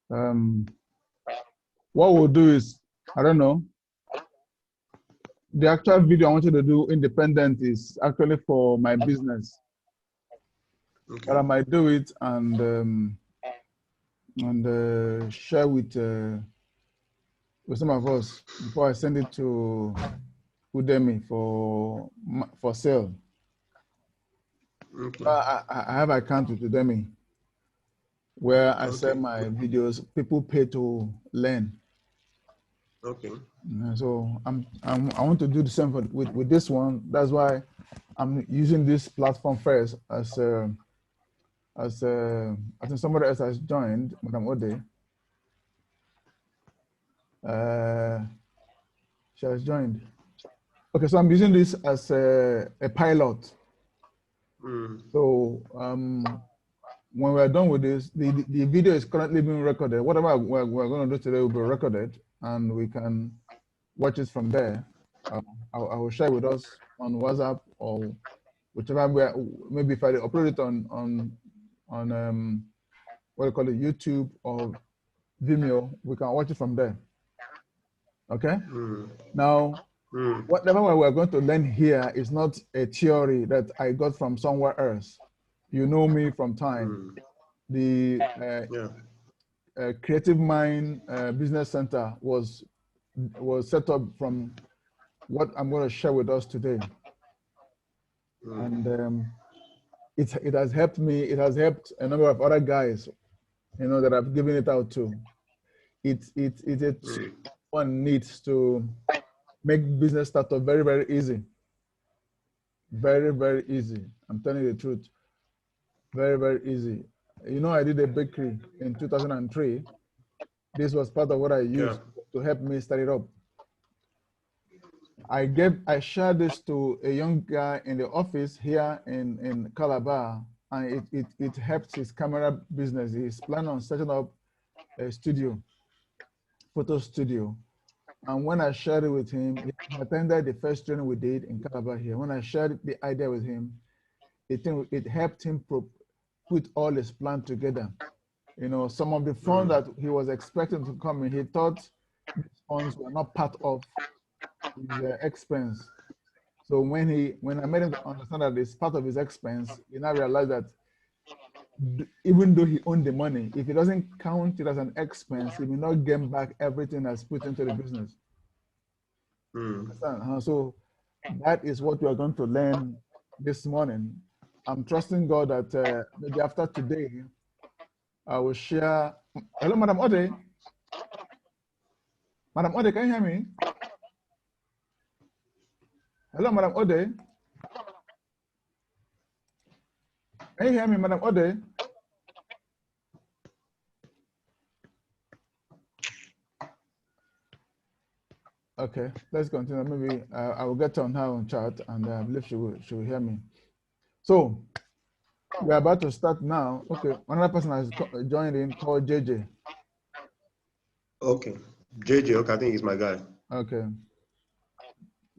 What we'll do is, I don't know, the actual video I want you to do independent is actually for my business. Okay. But I might do it and share with some of us before I send it to Udemy for sale. Okay. I have an account with Udemy where I sell my videos. People pay to learn. Okay. So I want to do the same with this one. That's why I'm using this platform first as I think somebody else has joined, Madam Ode. She has joined. Okay, so I'm using this as a pilot. So when we're done with this, the video is currently being recorded. Whatever we're going to do today will be recorded, and we can watch it from there. I will share with us on WhatsApp or whichever way. Maybe if I upload it on what do you call it, YouTube or Vimeo, we can watch it from there. Okay. Now, whatever we're going to learn here is not a theory that I got from somewhere else. You know me from time. The Creative Mind Business Center was set up from what I'm going to share with us today. And it has helped me. It has helped a number of other guys, that I've given it out to. It's a tool one needs to make business startup very, very easy. Very, very easy. I'm telling you the truth. Very, very easy. I did a bakery in 2003. This was part of what I used to help me start it up. I shared this to a young guy in the office here in Calabar, and it helped his camera business. He's planning on setting up a studio, photo studio. And when I shared it with him, he attended the first training we did in Calabar here. When I shared the idea with him, it helped him put all his plan together. Some of the funds that he was expecting to come in, he thought these funds were not part of his expense. So when I made him understand that it's part of his expense, he now realized that even though he owned the money, if he doesn't count it as an expense, he will not get back everything that's put into the business. So that is what we are going to learn this morning. I'm trusting God that maybe after today, I will share. Hello, Madam Ode. Madam Ode, can you hear me? Hello, Madam Ode. Can you hear me, Madam Ode? Okay, let's continue. Maybe I will get on her on chat, and I believe she will hear me. So we're about to start now. Okay, another person has joined in called JJ. Okay, JJ. Okay, I think he's my guy. Okay.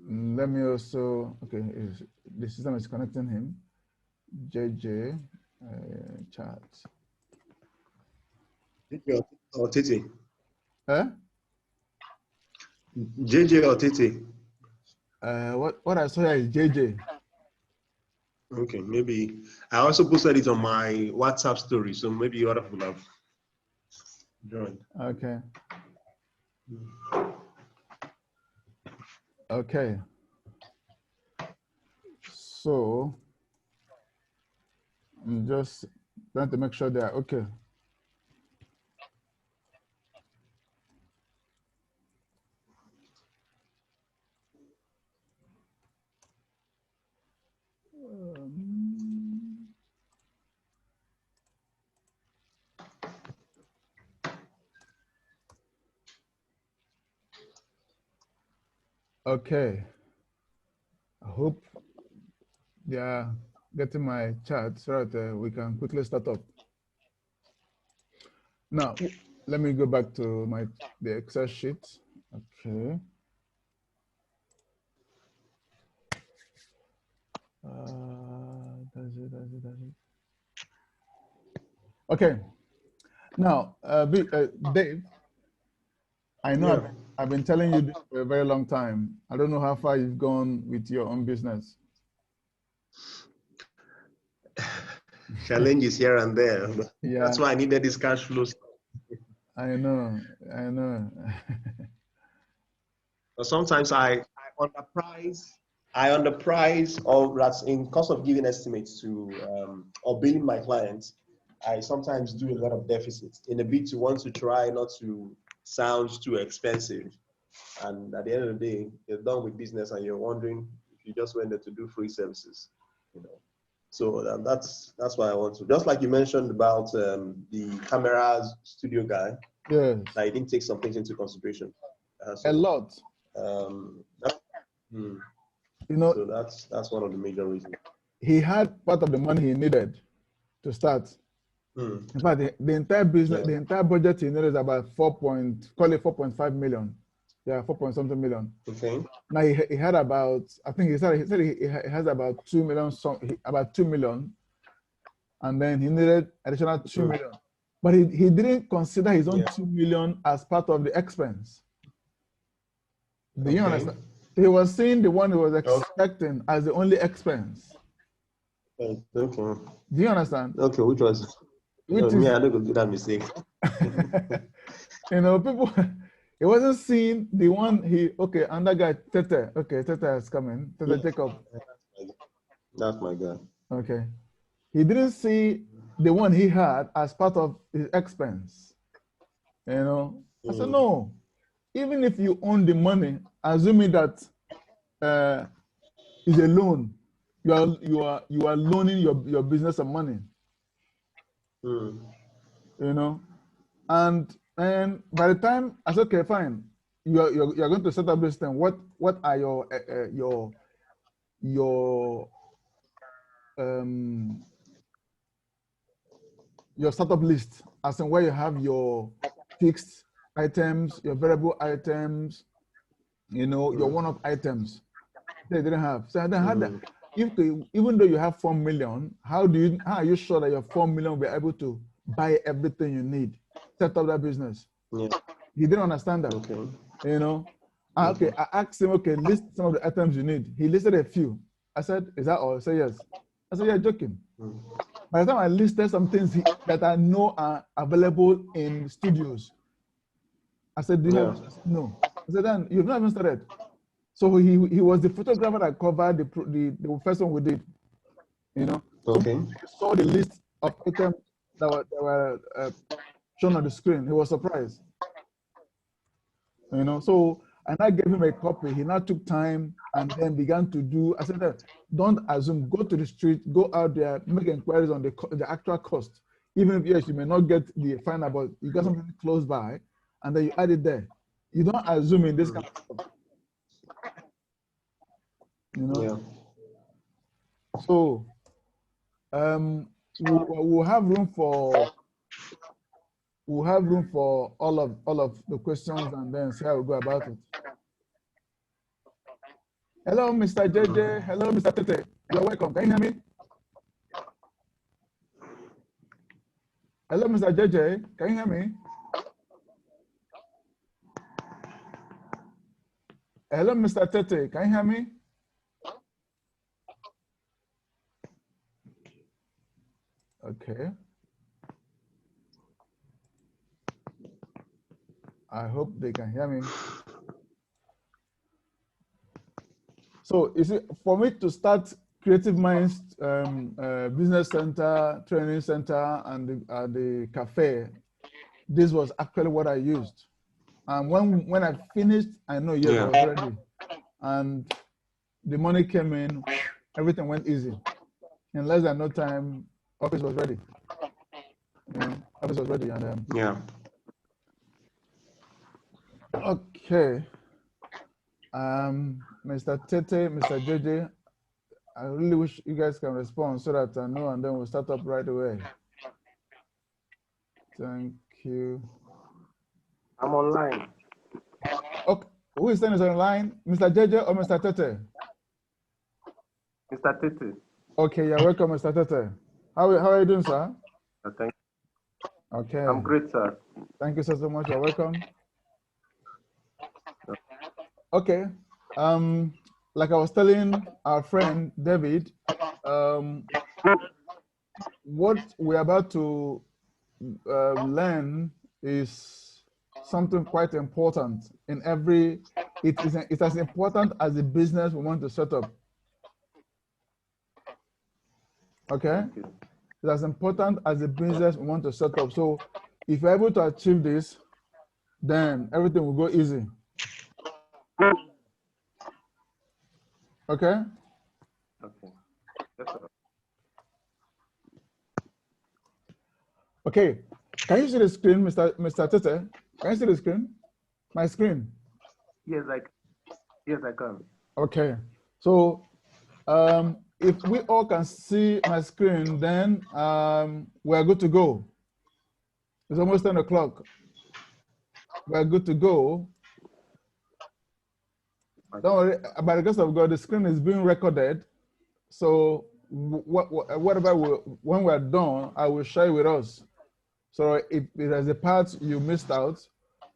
Let me also. Okay, the system is connecting him. JJ chat. JJ or Titi? Huh? JJ or Titi? What I saw here is JJ. Okay, maybe I also posted it on my WhatsApp story, so maybe other people have joined. Okay. Okay. So I'm just trying to make sure they are okay. Okay. I hope they are getting my chat so that we can quickly start up. Now, let me go back to the Excel sheet. Okay. That's it. Okay. Now, Dave, I know Yeah. I've been telling you this for a very long time. I don't know how far you've gone with your own business. Challenges here and there. Yeah, That's why I needed this cash flow. I know, I know. But sometimes I underprice, or that's in cost of giving estimates to or billing my clients. I sometimes do a lot of deficits in a bit to want to try not to sound too expensive. And at the end of the day, you're done with business and you're wondering if you just went there to do free services, you know. So that's why I want to. Just like you mentioned about the cameras studio guy, Yes, that he didn't take some things into consideration. a lot. That, hmm, You know, so that's one of the major reasons. he had part of the money he needed to start. Hmm. In fact, the entire business, Yeah. the entire budget he needed is about call it 4.5 million. Yeah, 4 point something million. Okay. Now he had about, I think he said he has about 2 million, about 2 million, and then he needed additional 2 Hmm. million. But he didn't consider his own Yeah. 2 million as part of the expense. Do you Okay. understand? He was seeing the one he was Okay. expecting as the only expense. Okay. Do you understand? Okay. Which was Which me? is, I don't do that mistake. people, he wasn't seeing the one okay, and that guy, Tete, okay, Tete is coming, Yeah. Tete Jacob, That's my guy. okay. He didn't see the one he had as part of his expense. I said, Hmm. no, even if you own the money, assuming that uh, is a loan, you are loaning your business some money, Hmm. and by the time I said, okay, fine, you're going to set up this thing. What are your um your startup list, as in where you have your fixed items, your variable items, your Hmm. one-off items. They didn't have. So I then had that. Hmm. Even though you have 4 million, how are you sure that your 4 million will be able to buy everything you need, set up that business? Yeah. He didn't understand that. Okay. Okay, Okay. I asked him, okay, list some of the items you need. He listed a few. I said, is that all? He said, yes. I said, you're joking. Hmm. By the time I listed some things that I know are available in studios, I said, do you have? Yeah. I said, no. I said, then you've not even started. So he was the photographer that covered the first one we did. So Okay. he saw the list of items that were shown on the screen. He was surprised. So and I gave him a copy. He now took time and then began to do. I said, don't assume. Go to the street. Go out there. Make inquiries on the actual cost. Even if yes, you may not get the final, but you got something close by, and then you add it there. You don't assume in this Hmm. kind of stuff. You know. Yeah. So we'll have room for all of the questions, and then see how we go about it. Hello, Mr. JJ. Hello, Mr. Tete. You're welcome. Can you hear me? Hello, Mr. JJ. Can you hear me? Hello, Mr. Tete. Can you hear me? Okay. I hope they can hear me. So, is it for me to start Creative Minds Business Center, Training Center, and the cafe? This was actually what I used. And when I finished, I know, yes, I was ready. And the money came in, everything went easy. In less than no time, office was ready. Office was ready. And Yeah. okay, Mr. Tete, Mr. JJ, I really wish you guys can respond so that I know, and then we'll start up right away. Thank you. I'm online. Okay, who is saying is online, Mr. JJ or Mr. Tete? Mr. Tete. Okay, you're welcome, Mr. Tete. How are you doing, sir? Thank Okay. I'm great, sir. Thank you so much. You're welcome. Okay. Like I was telling our friend David, what we're about to learn is something quite important in every. It's as important as the business we want to set up. Okay. It's as important as the business we want to set up. So if you're able to achieve this, then everything will go easy. Okay? Okay. Yes, sir. Okay. Can you see the screen, Mr. Tete? Can you see the screen? My screen? Yes, I can. Okay. So if we all can see my screen, then we're good to go. It's almost 10 o'clock. We're good to go. Don't worry, by the grace of God, the screen is being recorded. So whatever when we're done, I will share it with us. So if there's a part you missed out,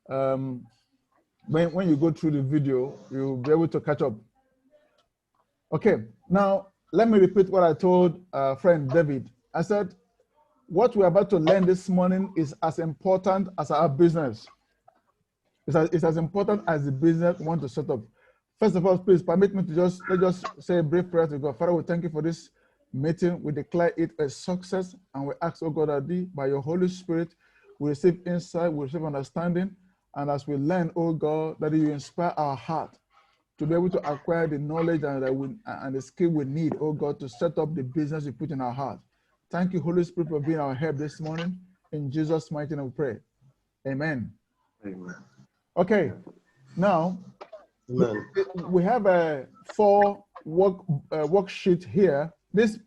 when you go through the video, you'll be able to catch up. Okay, now let me repeat what I told friend David. I said, what we're about to learn this morning is as important as our business. It's as important as the business we want to set up. First of all, please permit me to let's just say a brief prayer to God. Father, we thank you for this meeting. We declare it a success, and we ask, oh God, that by your Holy Spirit, we receive insight, we receive understanding, and as we learn, oh God, that you inspire our heart to be able to acquire the knowledge and the skill we need, oh God, to set up the business you put in our heart. Thank you, Holy Spirit, for being our help this morning. In Jesus' mighty name we pray. Amen. Amen. Okay, now Amen. we have a 4 worksheet here. This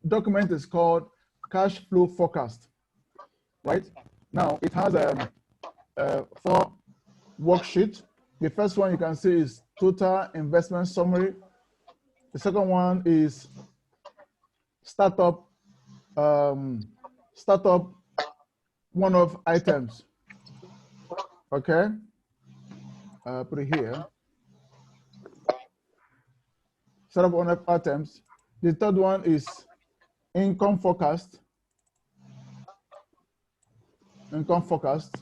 document is called cash flow forecast, right? Now it has a 4 worksheet. The first one you can see is total investment summary. The second one is startup one-off items. Okay, put it here. Startup one-off items. The third one is income forecast. Income forecast.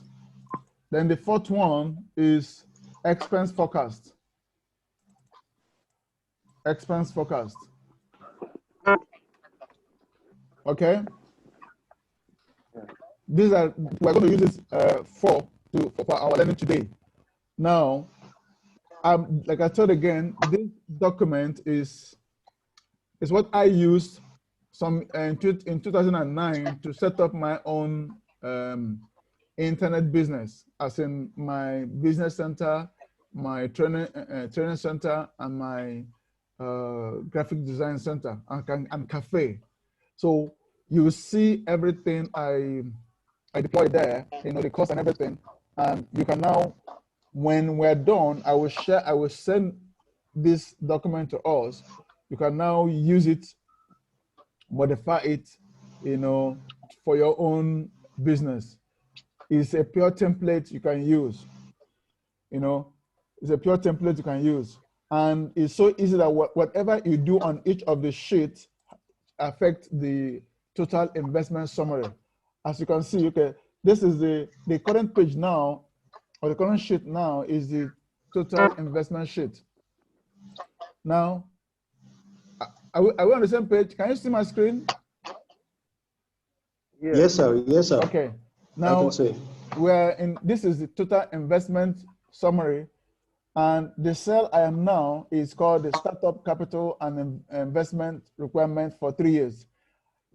Then the fourth one is expense forecast. Expense forecast. Okay. These are we're going to use this for our learning today. Now, like I told again, this document is what I used in 2009 to set up my own internet business, as in my business center, my training center, and my graphic design center and cafe. So you see everything I deployed there, the cost and everything. And you can now, when we're done, I will send this document to us. You can now use it, modify it, for your own business. It's a pure template you can use. It's a pure template you can use. And it's so easy that whatever you do on each of the sheets affect the total investment summary. As you can see, okay, this is the current page now, or the current sheet now is the total investment sheet. Now, are we on the same page? Can you see my screen? Yes, sir. Yes, sir. Okay. Now, this is the total investment summary. And the cell I am now is called the startup capital and investment requirement for 3 years.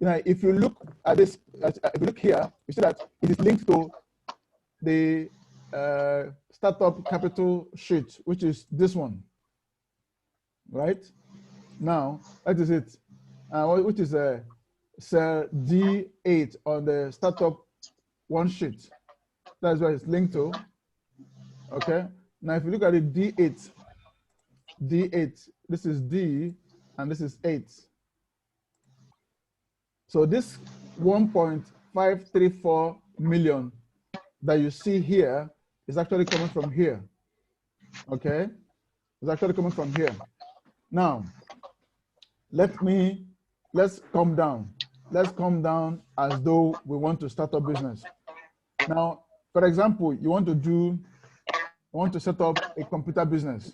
If you look at this, if you look here, you see that it is linked to the startup capital sheet, which is this one, right? Now, that is it, which is cell D8 on the startup one sheet. That's what it's linked to. Okay. Now, if you look at it, D8, this is D, and this is 8. So this 1.5 534 million that you see here is actually coming from here. Okay, it's actually coming from here. Now, let's come down. Let's come down as though we want to start a business. Now, for example, you want to set up a computer business.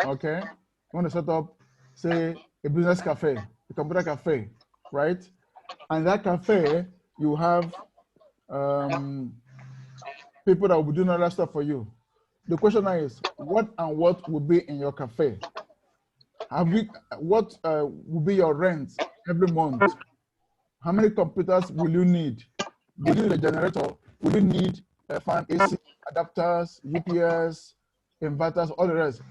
Okay, you want to set up, say, a business cafe, a computer cafe, right? And that cafe, you have people that will be doing other stuff for you. The question now is, what and what will be in your cafe? What will be your rent every month? How many computers will you need? Will you need a generator? Will you need a fan, AC, adapters, UPS, inverters, all the rest?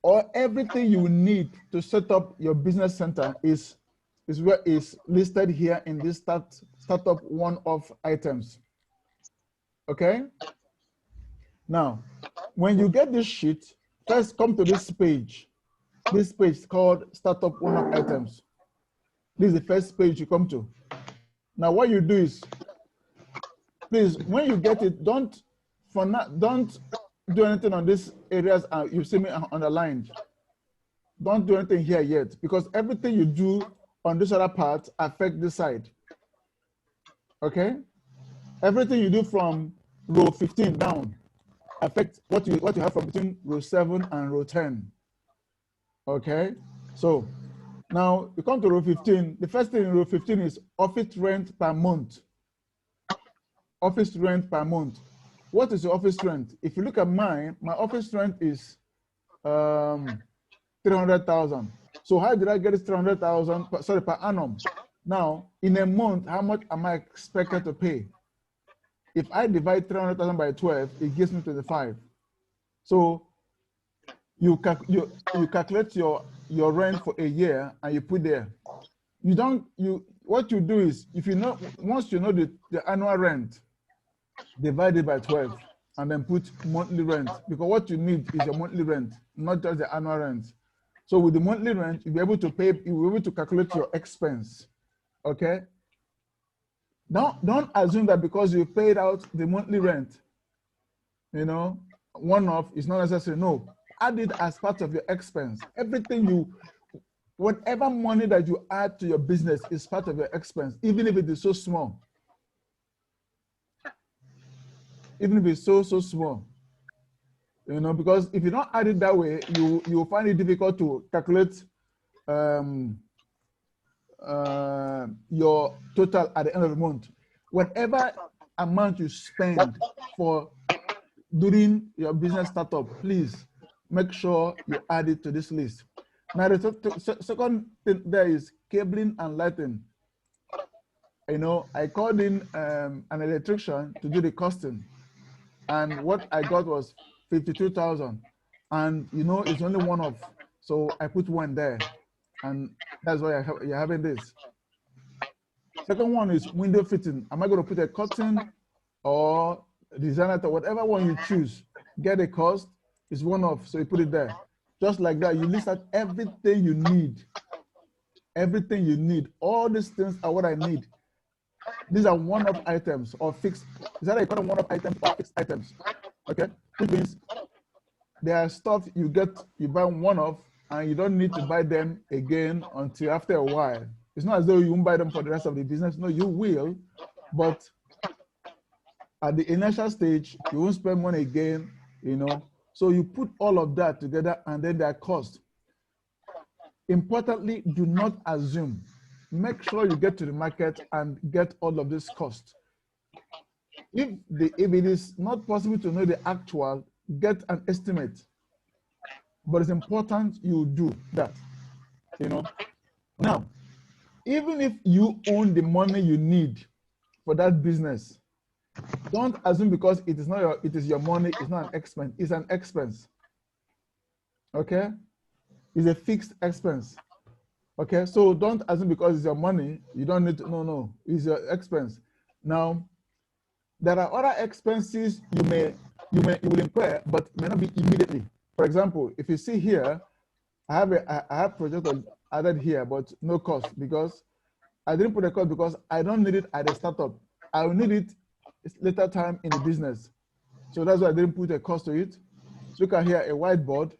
Or everything you need to set up your business center is listed here in this startup one-off items. Okay? Now, when you get this sheet, first come to this page. This page is called startup one-off items. This is the first page you come to. Now, what you do is, please, when you get it, don't do anything on these areas you see me underlined. Don't do anything here yet, because everything you do on this other part affects this side. Okay? Everything you do from row 15 down affects what you have from between row 7 and row 10. Okay? So now you come to row 15. The first thing in row 15 is office rent per month. Office rent per month. What is your office rent? If you look at mine, my office rent is 300,000. So how did I get this 300,000? Sorry, per annum. Now, in a month, how much am I expected to pay? If I divide 300,000 by 12, it gives me 25. So you calculate your rent for a year and you put there. What you do is, once you know the annual rent, divide it by 12 and then put monthly rent, because what you need is your monthly rent, not just the annual rent. So with the monthly rent, you'll be able to calculate your expense. Okay? Now, don't assume that because you paid out the monthly rent, one-off is not necessary. No, add it as part of your expense. Whatever money that you add to your business is part of your expense, even if it is so small. Even if it's so small, because if you don't add it that way, you find it difficult to calculate your total at the end of the month. Whatever amount you spend during your business startup, please make sure you add it to this list. Now, the second thing there is cabling and lighting. I called in an electrician to do the costing. And what I got was 52,000, and it's only one-off, so I put one there, and that's why you're having this. Second one is window fitting. Am I going to put a curtain or designer, whatever one you choose? Get a cost, it's one-off, so you put it there. Just like that, you list out everything you need. Everything you need. All these things are what I need. These are one-off items or fixed. Is that I call them one-off items or fixed items? Okay, which means there are stuff you buy one-off and you don't need to buy them again until after a while. It's not as though you won't buy them for the rest of the business. No, you will, but at the initial stage, you won't spend money again, So you put all of that together and then their cost. Importantly, do not assume. Make sure you get to the market and get all of this cost. If it is not possible to know the actual, get an estimate. But it's important you do that. Now, even if you own the money you need for that business, don't assume because it is your money, it's not an expense, it's an expense. Okay? It's a fixed expense. Okay, so don't assume because it's your money, you don't need to, no, it's your expense. Now, there are other expenses you will incur, but may not be immediately. For example, if you see here, I have project added here, but no cost because I didn't put a cost because I don't need it at the startup. I will need it later time in the business. So that's why I didn't put a cost to it. Look at here, a whiteboard.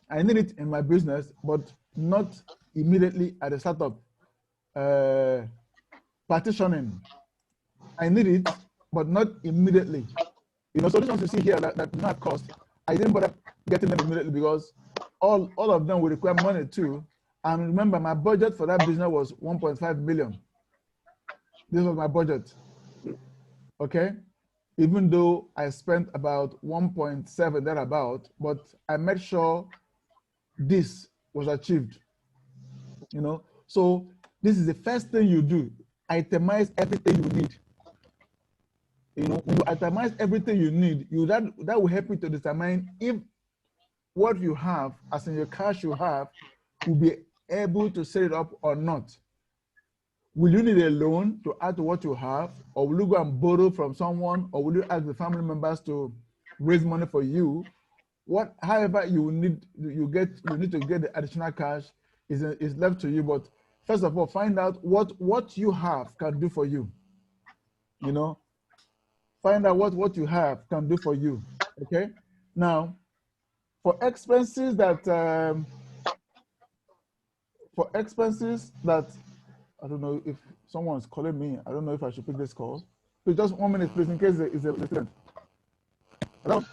I need it in my business, but not immediately at the startup. Partitioning. I need it, but not immediately. So this one you see here that do not cost. I didn't bother getting them immediately because all of them will require money too. And remember, my budget for that business was 1.5 million. This was my budget. Okay, even though I spent about 1.7 thereabout, but I made sure this was achieved. So this is the first thing you do. Itemize everything you need. When you itemize everything you need, that will help you to determine if what you have, as in your cash you have, will be able to set it up or not. Will you need a loan to add to what you have, or will you go and borrow from someone, or will you ask the family members to raise money for you? However you need to get the additional cash is left to you. But first of all, find out what you have can do for you. Find out what you have can do for you. Okay. Now, for expenses that I don't know if someone's calling me. I don't know if I should pick this call. Please, just 1 minute, please, in case it's a student. Hello?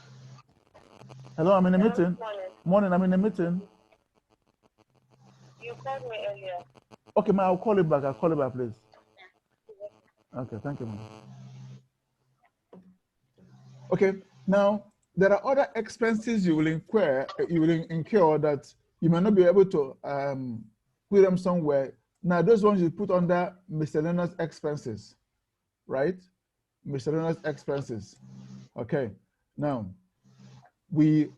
Hello, I'm in a meeting. Morning, I'm in a meeting. You called me earlier. Okay, ma, I'll call you back. Please. Okay, thank you, ma'am. Okay, now there are other expenses you will incur that you may not be able to put them somewhere. Now, those ones you put under miscellaneous expenses, right? Miscellaneous expenses. Okay. Now, here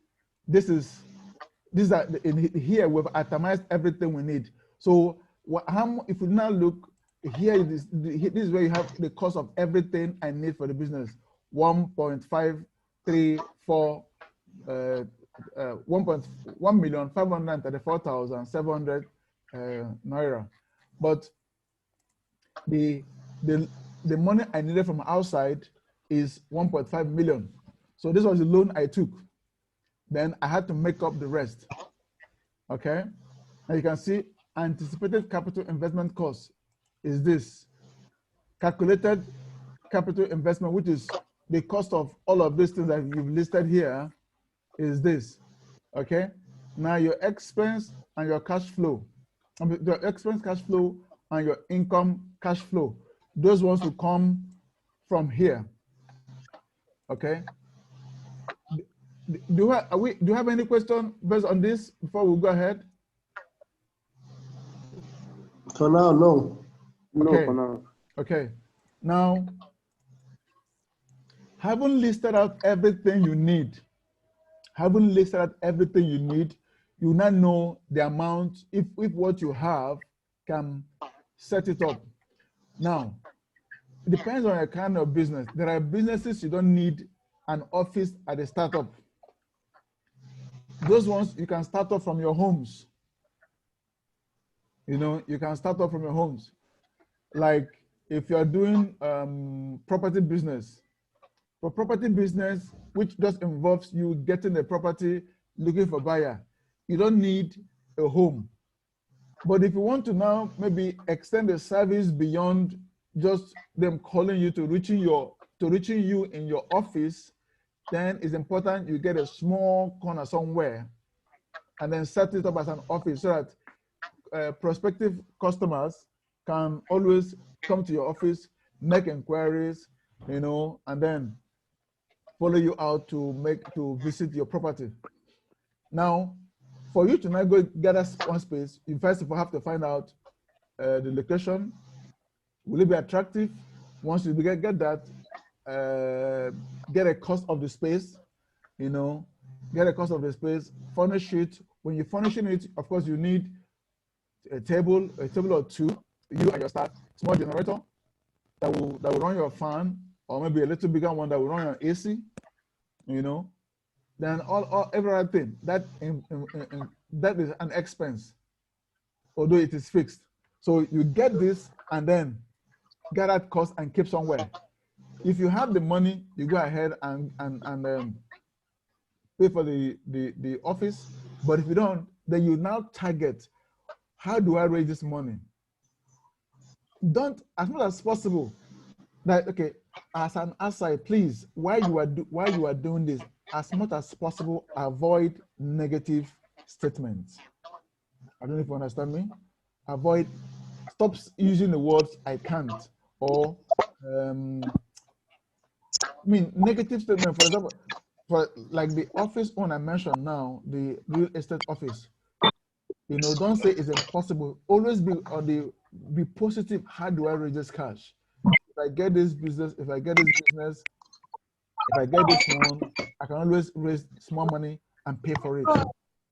we've itemized everything we need. So, if we now look here, this is where you have the cost of everything I need for the business. 1,534,700 naira. But the money I needed from outside is 1.5 million. So this was the loan I took. Then I had to make up the rest. Okay. Now you can see anticipated capital investment cost is this. Calculated capital investment, which is the cost of all of these things that you've listed here, is this. Okay. Now your expense and your cash flow, your expense cash flow and your income cash flow, those ones will come from here. Okay. Do you have any question based on this before we go ahead? For now, no. No, Okay. for now. Okay. Now, having listed out everything you need, you now know the amount, if what you have can set it up. Now, it depends on your kind of business. There are businesses you don't need an office at the startup. Those ones you can start off from your homes. You can start off from your homes. Like if you're doing property business, for property business, which just involves you getting the property, looking for buyer, you don't need a home. But if you want to now maybe extend the service beyond just them calling you to reaching you in your office, then it's important you get a small corner somewhere and then set it up as an office so that prospective customers can always come to your office, make inquiries, and then follow you out to visit your property. Now, for you to now go gather one space, you first of all have to find out the location. Will it be attractive? Once you get that, get a cost of the space, get a cost of the space, furnish it. When you're furnishing it, of course, you need a table or two, you and your staff, small generator that will run your fan, or maybe a little bigger one that will run your AC, then everything that is an expense, although it is fixed. So you get this and then get that cost and keep somewhere. If you have the money, you go ahead and pay for the office. But if you don't, then you now target, how do I raise this money? Don't, as much as possible, that okay, as an aside, please, while you are doing this, as much as possible, avoid negative statements. I don't know if you understand me. Avoid, stop using the words "I can't" or I mean negative statement. For example, for like the office owner I mentioned now, the real estate office. You know, don't say it's impossible. Always be positive. How do I raise this cash? If I get this business, if I get this one, I can always raise small money and pay for it.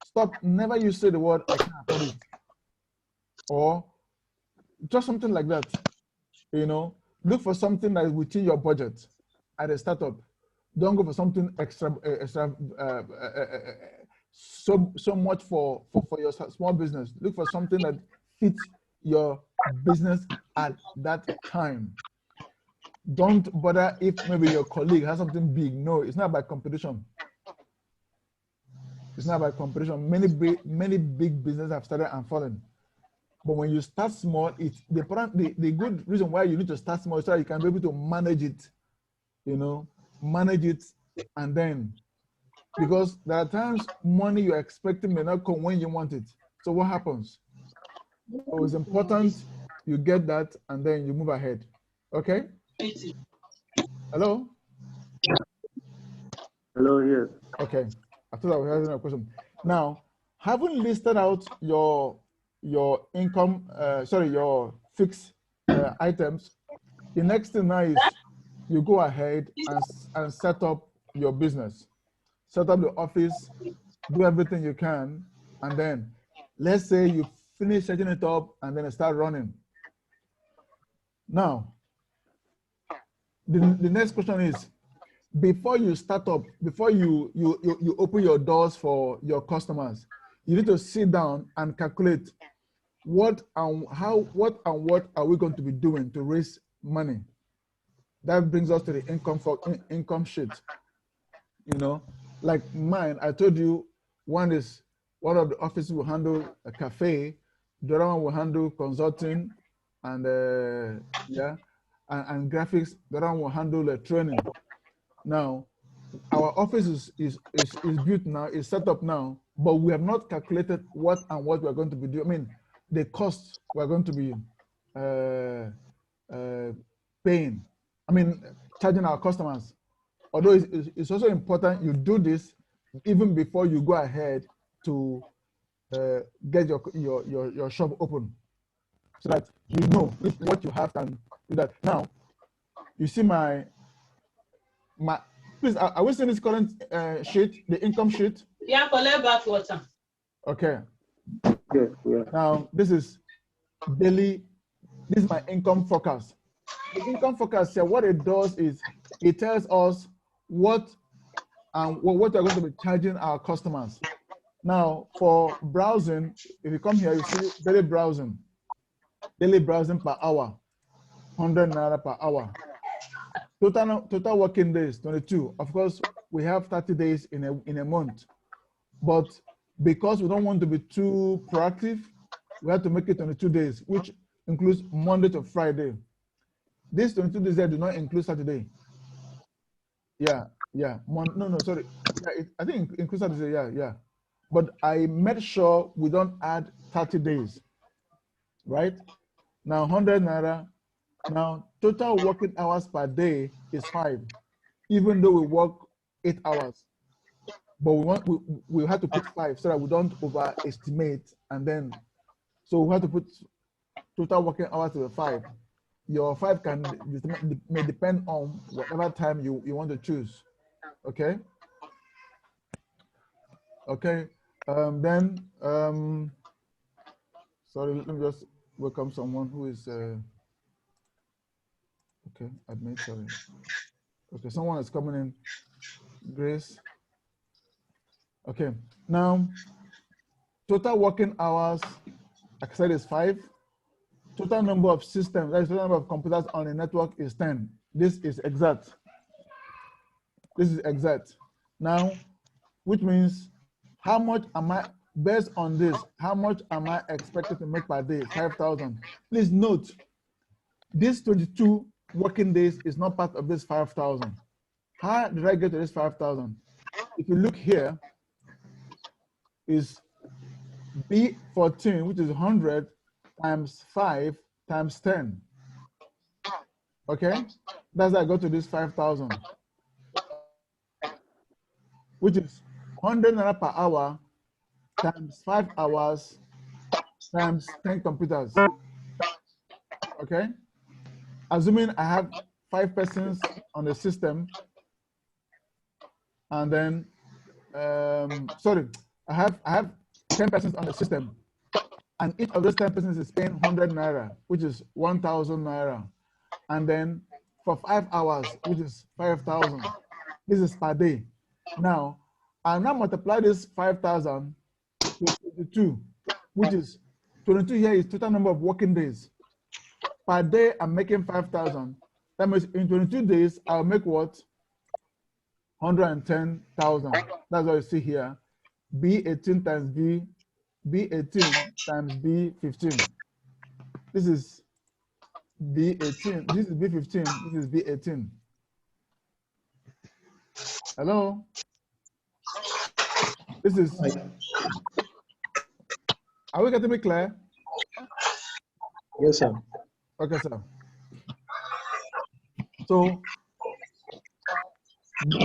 Stop. Never you say the word "I can't afford it," or just something like that. You know, look for something that is within your budget at a startup. Don't go for something extra so much for your small business. Look for something that fits your business at that time. Don't bother if maybe your colleague has something big. No, it's not about competition. It's not about competition. Many big businesses have started and fallen. But when you start small, it's the good reason why you need to start small is so you can be able to manage it, you know, manage it, and then, because there are times money you're expecting may not come when you want it. So what happens? So it's important you get that and then you move ahead. Okay? Hello? Hello, yes. Okay. I thought I was having a question. Now, having listed out your income, your fixed items, the next thing now is you go ahead and set up your business, set up the office, do everything you can, and then let's say you finish setting it up and then start running. Now, the next question is, before you start up, before you open your doors for your customers, you need to sit down and calculate what and what are we going to be doing to raise money. That brings us to the income sheet. You know, like mine, I told you one of the offices will handle a cafe, the other one will handle consulting and and graphics, the other one will handle training. Now, our office is built now, is set up now, but we have not calculated what we're going to be doing. I mean, the costs we're going to be paying. I mean, charging our customers. Although it's also important you do this even before you go ahead to get your shop open, so that you know if what you have can do that. Now, you see my please, are we seeing this current sheet, the income sheet? Yeah, collect back water. Okay. Yes, yeah. Now, this is daily, this is my income forecast. The income forecast here, what it does is it tells us what we're going to be charging our customers. Now, for browsing, if you come here, you see daily browsing per hour, 100 naira per hour. Total working days, 22. Of course, we have 30 days in a month, but because we don't want to be too proactive, we have to make it 22 days, which includes Monday to Friday. These 22 days there do not include Saturday. Yeah. Sorry. Yeah, I think it includes Saturday. Yeah. But I made sure we don't add 30 days. Right? Now 100 naira. Now total working hours per day is 5, even though we work 8 hours. But we have to put 5 so that we don't overestimate, and then so we have to put total working hours to 5. Your 5 may depend on whatever time you want to choose. Okay. Sorry, let me just welcome someone who is okay, admit, sorry. Okay, someone is coming in. Grace. Okay, now total working hours, like I said, is 5. total number of systems, that is total number of computers on the network is 10. This is exact. This is exact. Now, which means how much am I, based on this, how much am I expected to make per day? 5,000. Please note, this 22 working days is not part of this 5,000. How did I get to this 5,000? If you look here, is B14, which is 100 times 5 times 10. Okay? That's how I got to this 5,000, which is 100 naira per hour times 5 hours times 10 computers. Okay? Assuming I have 5 persons on the system, and then, sorry, I have 10 persons on the system, and each of those 10 persons is paying 100 naira, which is 1,000 naira. And then for 5 hours, which is 5,000. This is per day. Now, I'll now multiply this 5,000 to 22, which is 22 here is total number of working days. Per day, I'm making 5,000. That means in 22 days, I'll make what? 110,000. That's what you see here. B18 times B18 times B15. This is B18. This is B15. This is B18. Hello? This is. Are we getting me clear? Yes, sir. Okay, sir. So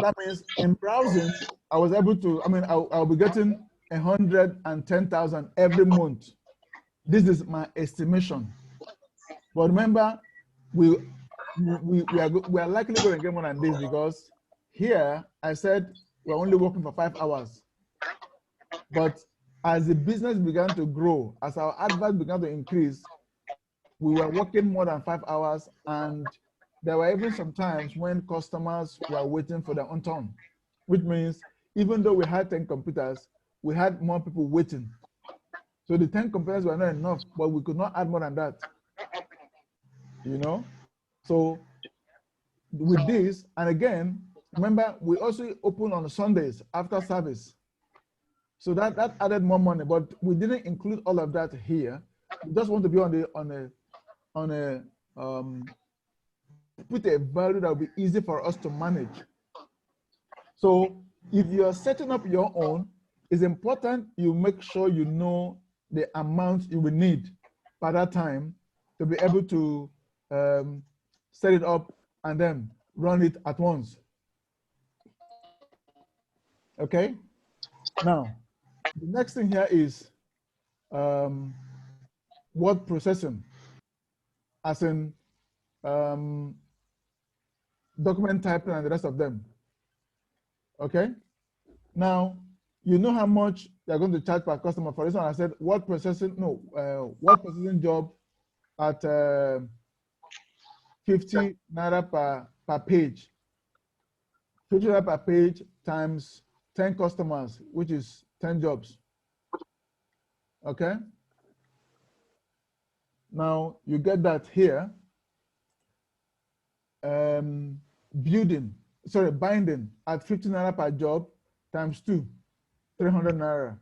that means in browsing, I was able to, I'll be getting 110,000 every month. This is my estimation. But remember, we are likely going to get more than this, because here I said we're only working for 5 hours. But as the business began to grow, as our adverts began to increase, we were working more than 5 hours, and there were even some times when customers were waiting for their own turn, which means even though we had 10 computers, we had more people waiting. So the 10 computers were not enough, but we could not add more than that. You know? So with this, and again, remember, we also open on Sundays after service. So that added more money, but we didn't include all of that here. We just want to be put a value that will be easy for us to manage. So if you're setting up your own, it's important you make sure you know the amount you will need by that time to be able to set it up and then run it at once. Okay? Now, the next thing here is word processing, as in document typing and the rest of them. Okay? Now, you know how much they're going to charge per customer. For this one, I said word processing job at 50 naira per page. 50 naira per page times 10 customers, which is 10 jobs. Okay? Now, you get that here. Binding at 50 naira per job times 2, 300 naira.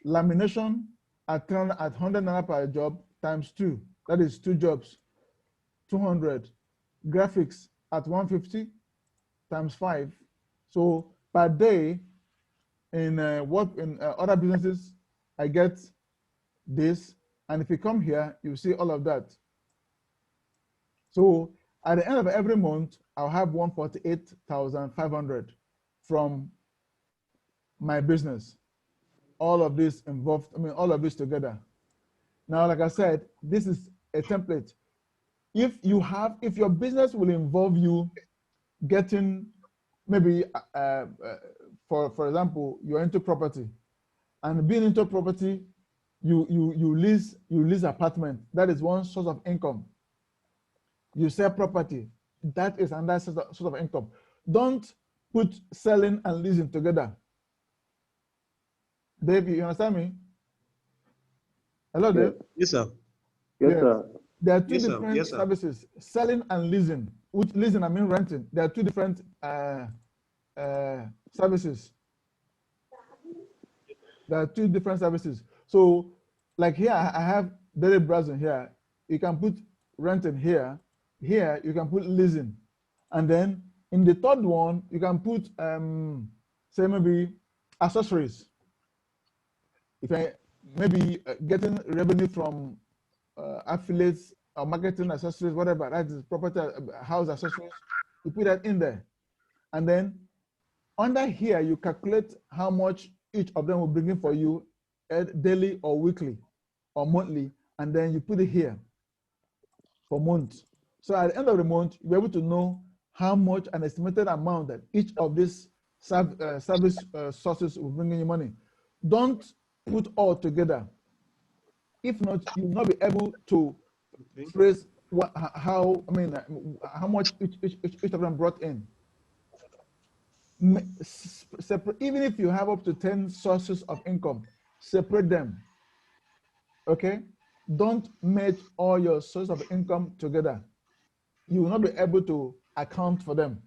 Lamination at 100 naira per job times 2, that is 2 jobs, 200. Graphics at 150 times 5. So per day in other businesses, I get this, and if you come here, you see all of that. So at the end of every month, I'll have 148,500 from my business. All of this involved, all of this together. Now, like I said, this is a template. If your business will involve you getting, maybe, for example, you're into property, and being into property, you lease apartment. That is one source of income. You sell property, that is another source of income. Don't put selling and leasing together. Dave, you understand me? Hello, Dave? Yes, sir. Yes, sir. There are two Yes, sir. different Yes, sir. services, selling and leasing. With leasing, I mean renting. There are two different services. There are two different services. So, like here, I have daily browsing here. You can put renting here. Here, you can put leasing. And then in the third one, you can put, say maybe accessories. If I maybe getting revenue from affiliates or marketing accessories, whatever, that is property, house accessories, you put that in there. And then under here, you calculate how much each of them will bring in for you daily or weekly or monthly, and then you put it here for months. So at the end of the month, you'll be able to know how much an estimated amount that each of these service sources will bring in you money. Don't put all together. If not, you will not be able to trace how much each of them brought in. Separate, even if you have up to 10 sources of income, separate them. Okay? Don't merge all your sources of income together. You will not be able to account for them.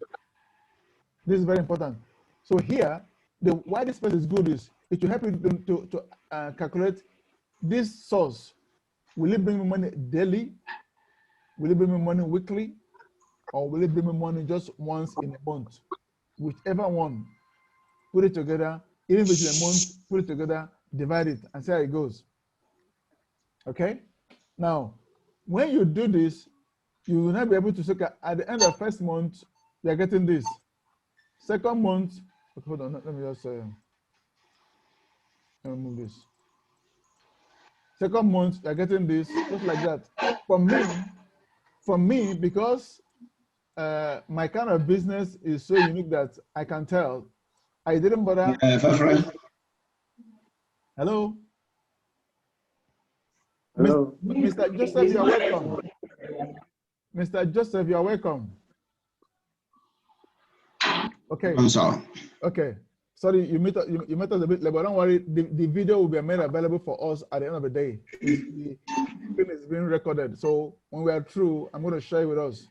This is very important. So here, why this space is good is it will help you to calculate this source. Will it bring me money daily? Will it bring me money weekly? Or will it bring me money just once in a month? Whichever one, put it together. Even if it's a month, put it together, divide it, and see how it goes. Okay? Now, when you do this, you will not be able to say at the end of first month, you're getting this. Second month, okay, hold on, let me just let me move this. Second month, you're getting this, just like that. For me, because my kind of business is so unique that I can tell. I didn't bother. Hello? Hello. Mr. Joseph, you're welcome. Mr. Joseph, you're welcome. Okay. Okay. Sorry, you met us a bit late, but don't worry. The video will be made available for us at the end of the day. It's being recorded. So when we are through, I'm going to share it with us.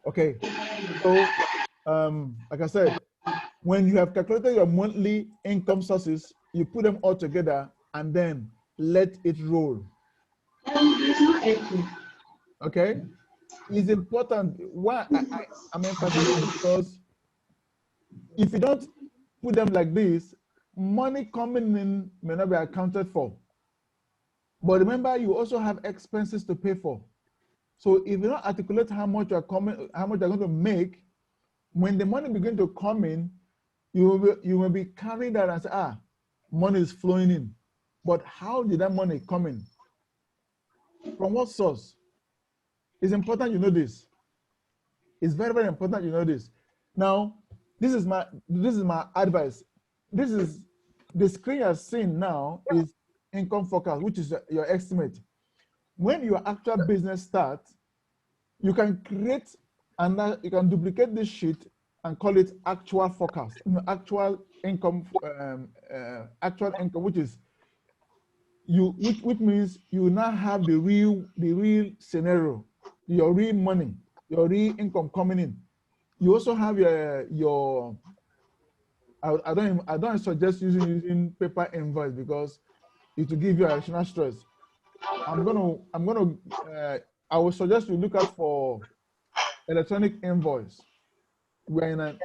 Okay. So, like I said, when you have calculated your monthly income sources, you put them all together and then let it roll. Okay? It's important. Why I'm emphasizing because if you don't put them like this, money coming in may not be accounted for. But remember, you also have expenses to pay for. So if you don't articulate how much you're going to make, when the money begins to come in, you will be carrying that and say, money is flowing in. But how did that money come in? From what source? It's important you know this. It's very, very important you know this. Now, this is my advice. This is the screen you're seeing now is income forecast, which is your estimate. When your actual business starts, you can create and you can duplicate this sheet and call it actual forecast. Actual income, which is which means you now have the real scenario, your real money, your real income coming in. You also have your I don't suggest using paper invoice because it will give you additional stress. I would suggest you look out for electronic invoice. We're in an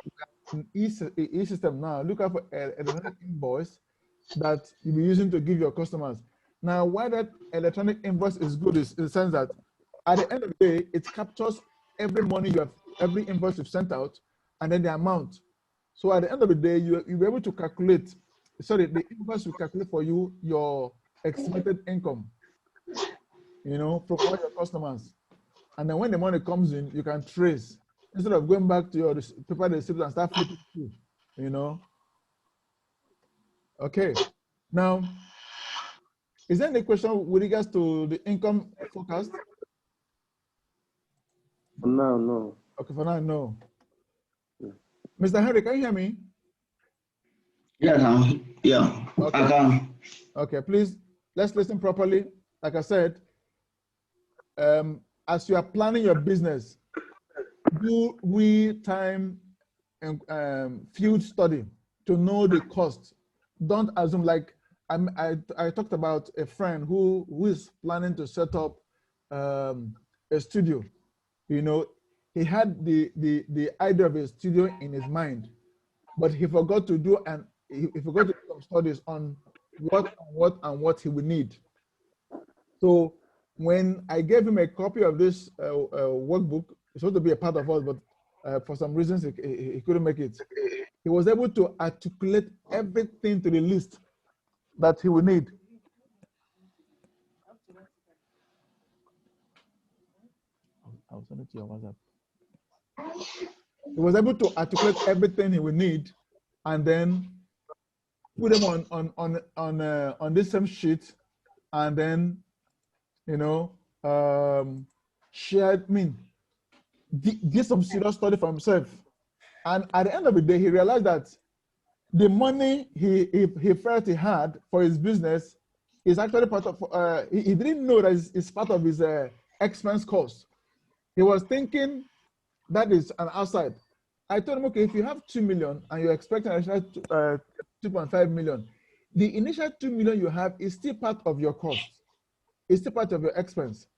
e-system now. Look out for electronic invoice that you'll be using to give your customers. Now, why that electronic invoice is good is in the sense that at the end of the day, it captures every money you have, every invoice you've sent out, and then the amount. So at the end of the day, you'll be able to calculate, the invoice will calculate for you your estimated income, from all your customers. And then when the money comes in, you can trace instead of going back to your paper receipt and start flipping through, Okay. Now, is there any question with regards to the income forecast? For now, no. Okay, for now, no. Yeah. Mr. Henry, can you hear me? Yeah. Okay. I can. Okay, please, let's listen properly. Like I said, as you are planning your business, do real-time field study to know the cost. Don't assume, like I talked about a friend who is planning to set up a studio. You know, he had the idea of a studio in his mind, but he forgot to do he forgot to do some studies on what he would need. So when I gave him a copy of this workbook, it's supposed to be a part of us, but for some reasons he couldn't make it. He was able to articulate everything to the list that he would need. I'll send it to your WhatsApp. He was able to articulate everything he would need, and then put them on this same sheet, and then shared. Did some serious study for himself, and at the end of the day, he realized that the money he felt he had for his business is actually part of. He didn't know that it's part of his expense cost. He was thinking that is an outside. I told him, okay, if you have 2 million and you're expecting an additional 2.5 million, the initial 2 million you have is still part of your cost. It's still part of your expense.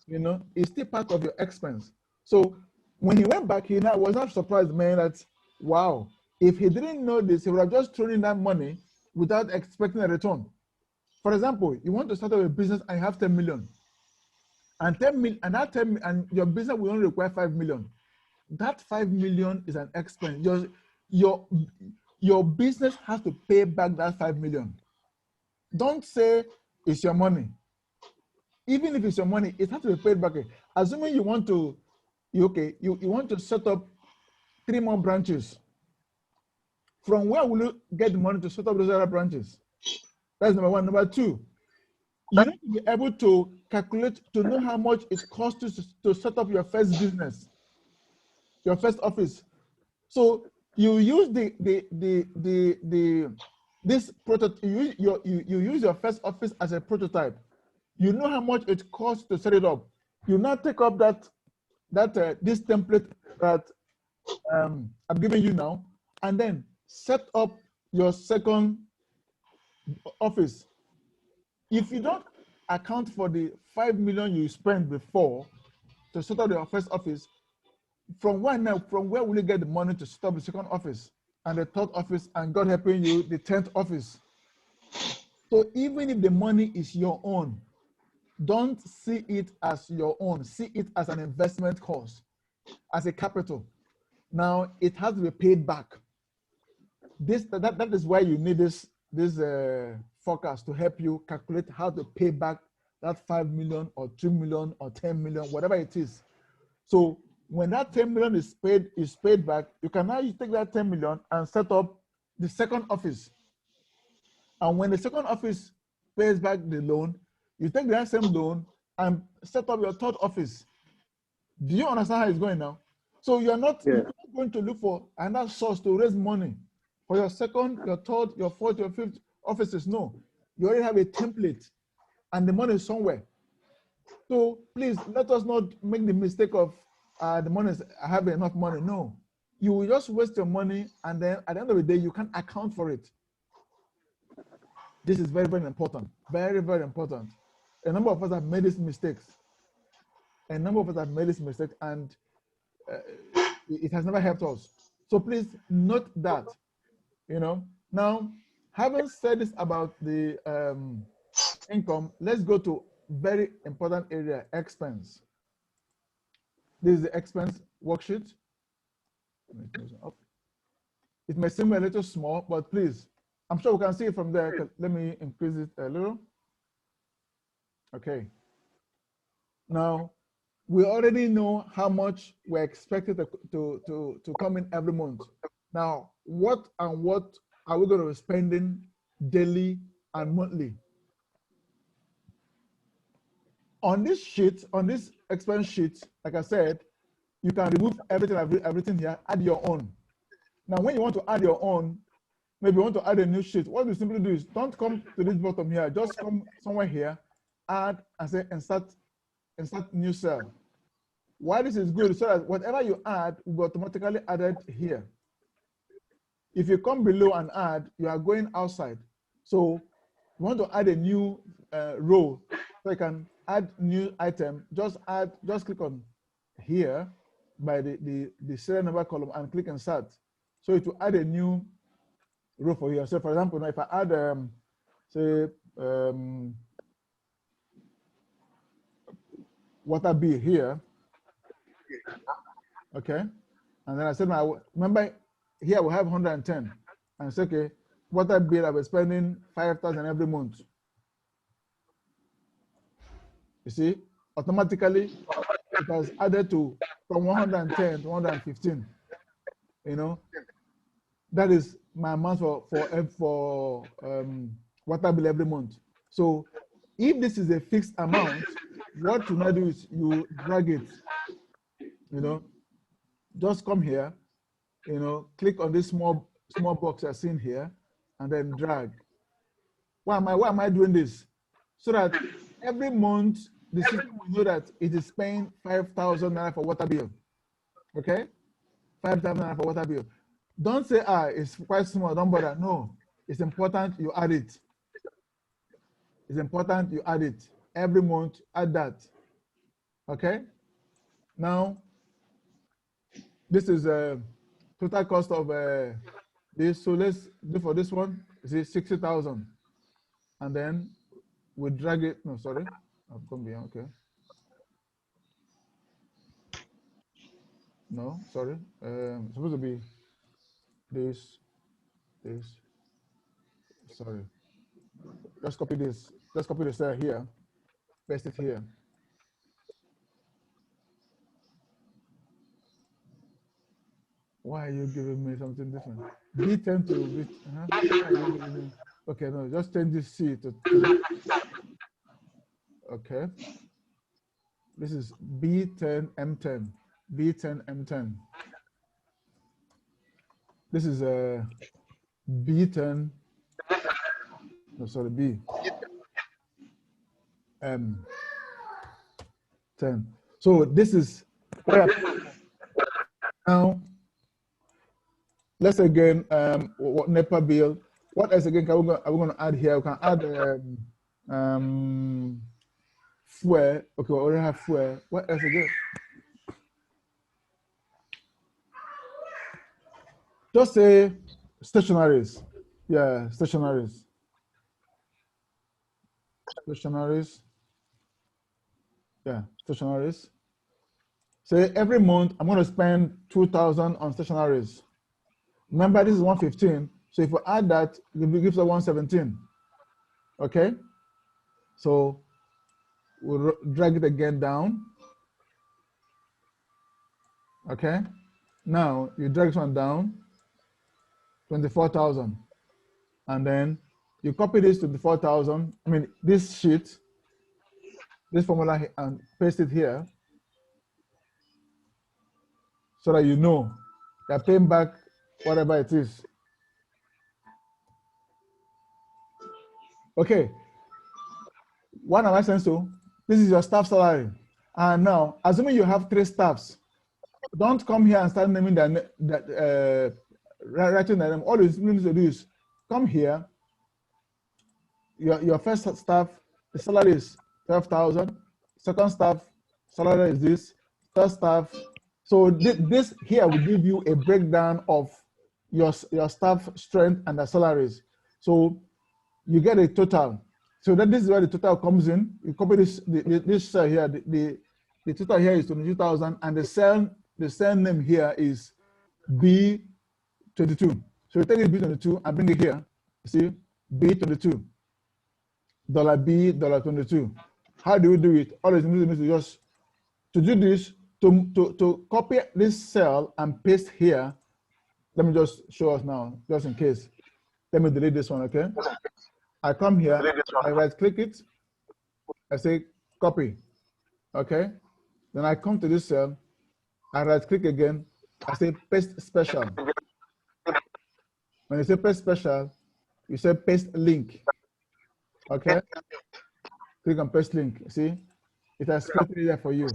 It's still part of your expense. So when he went back, he was not surprised, man, that, wow, if he didn't know this, he would have just thrown in that money without expecting a return. For example, you want to start up a business and you have 10 million. And 10 million, and your business will only require 5 million. That 5 million is an expense. Your business has to pay back that 5 million. Don't say it's your money. Even if it's your money, it has to be paid back. Assuming you want to, you want to set up 3 more branches. From where will you get the money to set up those other branches? That's number one. Number two, you need to be able to calculate to know how much it costs to set up your first business, your first office. So you use this prototype. You use your first office as a prototype. You know how much it costs to set it up. You now take up this template that I'm giving you now, and then set up your second office. If you don't account for the 5 million you spent before to set up your first office, from where will you get the money to set up the second office and the third office, and God helping you, the 10th office? So even if the money is your own, don't see it as your own. See it as an investment cost, as a capital. Now it has to be paid back. That is why you need this forecast to help you calculate how to pay back that 5 million or 2 million or 10 million, whatever it is. So when that 10 million is paid back, you can now take that 10 million and set up the second office. And when the second office pays back the loan, you take that same loan and set up your third office. Do you understand how it's going now? So you're not going to look for another source to raise money for your second, your third, your fourth, your fifth offices. No, you already have a template and the money is somewhere. So please let us not make the mistake of the money is, I have enough money. No, you will just waste your money, and then at the end of the day, you can't account for it. This is very, very important. Very, very important. A number of us have made these mistakes. And it has never helped us. So please note that. Now, having said this about the income, let's go to very important area, expense. This is the expense worksheet. It may seem a little small, but please, I'm sure we can see it from there. Let me increase it a little. Okay. Now, we already know how much we're expected to come in every month. Now, what are we going to be spending daily and monthly? On this sheet, on this expense sheet, like I said, you can remove everything here, add your own. Now, when you want to add your own, maybe you want to add a new sheet, what you simply do is don't come to this bottom here, just come somewhere here add and say insert new cell. Why this is good, so that whatever you add will be automatically added here. If you come below and add, you are going outside. So you want to add a new row, so you can add new item. Just click on here by the serial number column and click insert. So it will add a new row for you. So for example, if I add say water bill here, okay, and then I said remember here we have 110, and say okay, water bill I was spending 5,000 every month. You see, automatically it has added to from 110 to 115. You know, that is my amount for water bill every month. So if this is a fixed amount, what you now do is you drag it. You know, just come here. You know, click on this small box I've seen here, and then drag. Why am I doing this? So that every month the system will know that it is paying 5,000 naira for water bill. Okay, 5,000 naira for water bill. Don't say it's quite small. Don't bother. No, it's important you add it. It's important you add it every month. Add that. Okay. Now, this is a total cost of this. So let's do for this one. See 60,000, and then we drag it. No, sorry, I've gone beyond. Okay. No, sorry. Supposed to be this. Sorry. Let's copy this. Let's copy the cell here. Paste it here. Why are you giving me something different? B10 to B. Okay, no, just change this C to. Okay. This is B10 M10. B10 M10. This is a B10. No, sorry, B. M10. So this is now. Let's again what NEPA bill. What else again are we going to add here? We can add fuel. Okay, we already have fuel. What else again? Just say stationaries. Yeah, stationaries. Stationaries. Yeah, stationaries. Say every month I'm going to spend 2,000 on stationaries. Remember, this is 115. So if we add that, it gives us 117. Okay? So we'll drag it again down. Okay? Now you drag this one down, 24,000. And then you copy this 24,000. I mean, this sheet, this formula, and paste it here so that you know you're paying back whatever it is. Okay. What am I saying? So this is your staff salary. And now, assuming you have 3 staffs, don't come here and start naming writing their name. All you need to do is come here. Your first staff, the salary is 12,000. Second staff, salary is this. Third staff. So this here will give you a breakdown of your staff strength and the salaries. So you get a total. So this is where the total comes in. You copy this cell here. The total here is 22,000, and the cell name here is B22. So you take this B22 and bring it here. You see, B22. $B, $22. How do we do it? All you need to just to do this to copy this cell and paste here. Let me just show us now, just in case. Let me delete this one, okay? I come here, I right click it, I say copy, okay? Then I come to this cell, I right click again, I say paste special. When you say paste special, you say paste link, okay? Click on paste link. See, it has created it there for you.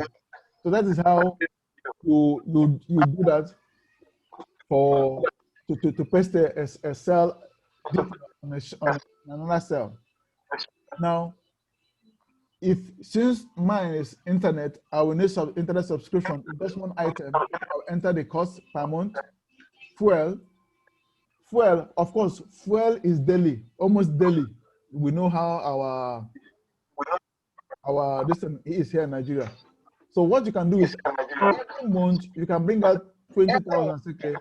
So that is how you do that for to paste a cell on another cell. Now, since mine is internet, I will need some internet subscription. If just one item, I'll enter the cost per month. Fuel, of course, fuel is daily, almost daily. We know how our this is here in Nigeria. So what you can do is every month you can bring out 20,000. Okay.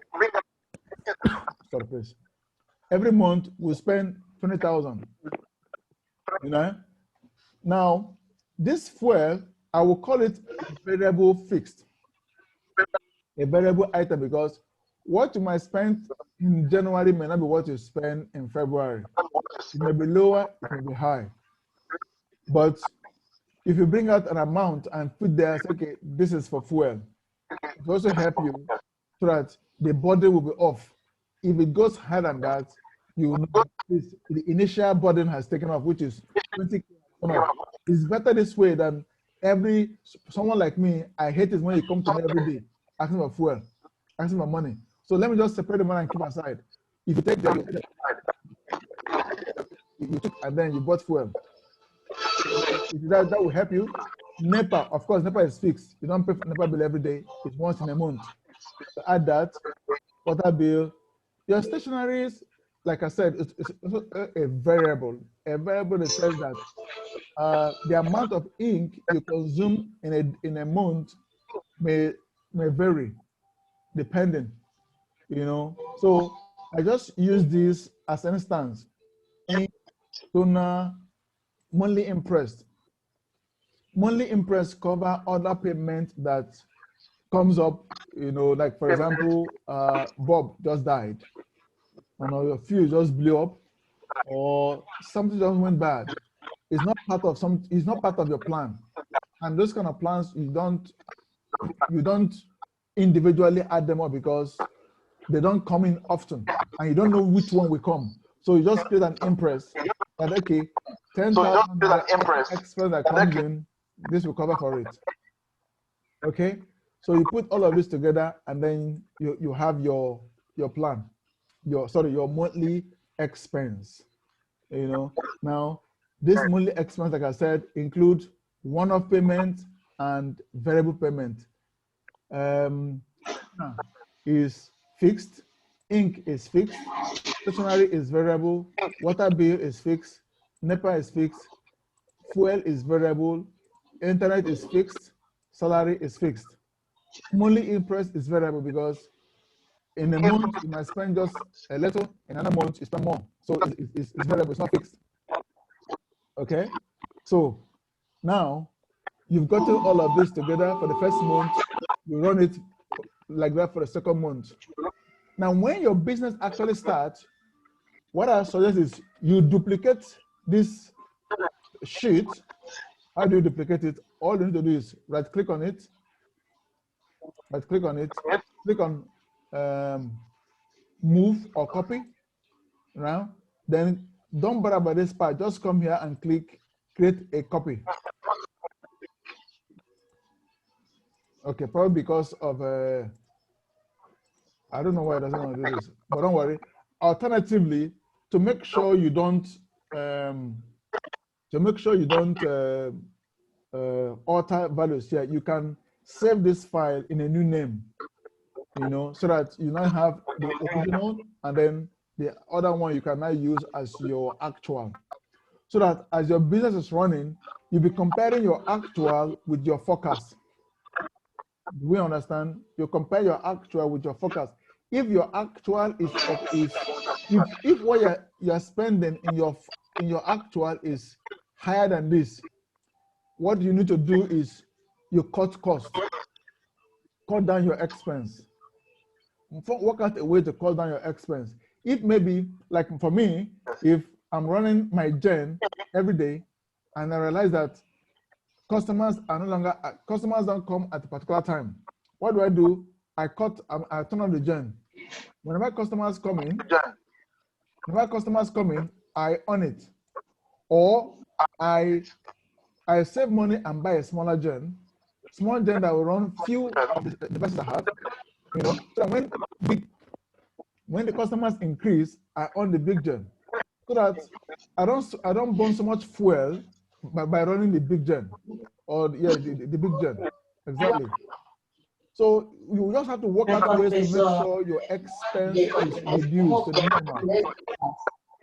Sorry, please. Every month we spend 20,000. You know. Now, this fuel, I will call it variable fixed, a variable item, because what you might spend in January may not be what you spend in February. It may be lower, it may be high. But if you bring out an amount and put there, say, okay, this is for fuel, it will also help you so that the burden will be off. If it goes higher than that, you will know the initial burden has taken off, which is 20. It's better this way than someone like me. I hate it when you come to me every day asking for fuel, asking for money. So let me just separate the money and keep aside. If you take that, you took and then you bought fuel. That will help you. NEPA, of course, NEPA is fixed. You don't pay for NEPA bill every day. It's once in a month. So add that, water bill. Your stationaries, like I said, it's also a variable. A variable that says that the amount of ink you consume in a month may vary, depending, you know. So I just use this as an instance. Ink, toner, monthly interest. Monthly interest cover other payments that comes up, you know, like for example, Bob just died, or your fuse just blew up, or something just went bad. It's not part of your plan. And those kind of plans, you don't individually add them up because they don't come in often, and you don't know which one will come. So you just create an impress that, okay, 10,000 expense that comes in, this will cover for it. Okay, so you put all of this together, and then you have your plan, your monthly expense. You know, now this monthly expense, like I said, includes one-off payment and variable payment. Is fixed, ink is fixed, stationery is variable, water bill is fixed, NEPA is fixed, fuel is variable, internet is fixed, salary is fixed. Monthly interest is variable because in a month you might spend just a little, in another month you spend more. So it's variable, it's not fixed. Okay, so now you've gotten all of this together for the first month, you run it like that for the second month. Now, when your business actually starts, what I suggest is you duplicate this sheet. How do you duplicate it? All you need to do is right-click on it, click on move or copy. Now, then don't bother about this part. Just come here and click create a copy. Okay, probably because of I don't know why it doesn't want to do this, but don't worry. Alternatively, to make sure you don't alter values here, you can save this file in a new name, you know, so that you now have the original and then the other one you can now use as your actual. So that as your business is running, you'll be comparing your actual with your forecast. Do we understand? You compare your actual with your forecast. If your actual is if what you're spending in your actual is higher than this, what you need to do is you cut cost, cut down your expense. Work out a way to cut down your expense. It may be like for me, if I'm running my gen every day and I realize that customers don't come at a particular time. What do? I turn on the gen. Whenever customers come in, I on it. Or I I save money and buy a smaller gen, small gen that will run few of the devices I have, you know, so when the customers increase, I own the big gen, so that I don't burn so much fuel by running the big gen, or the big gen, exactly. So you just have to work out ways to make sure your expense is reduced to the minimum.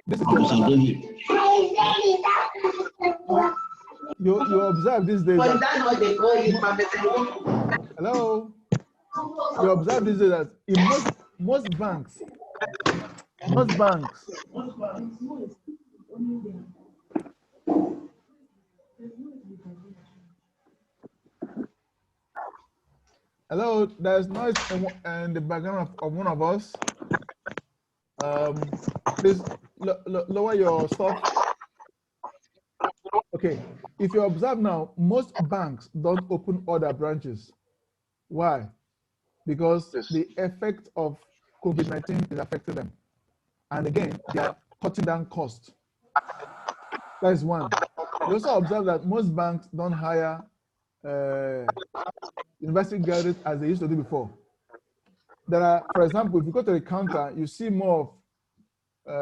This is you observe these days that, hello, you observe these days that in most banks, hello, there's noise in the background of one of us. Please lower your stuff. Okay, if you observe now, most banks don't open other branches. Why? Because the effect of COVID-19 is affecting them. And again, they are cutting down costs. That is one. You also observe that most banks don't hire university graduates as they used to do before. There are, for example, if you go to the counter, you see more of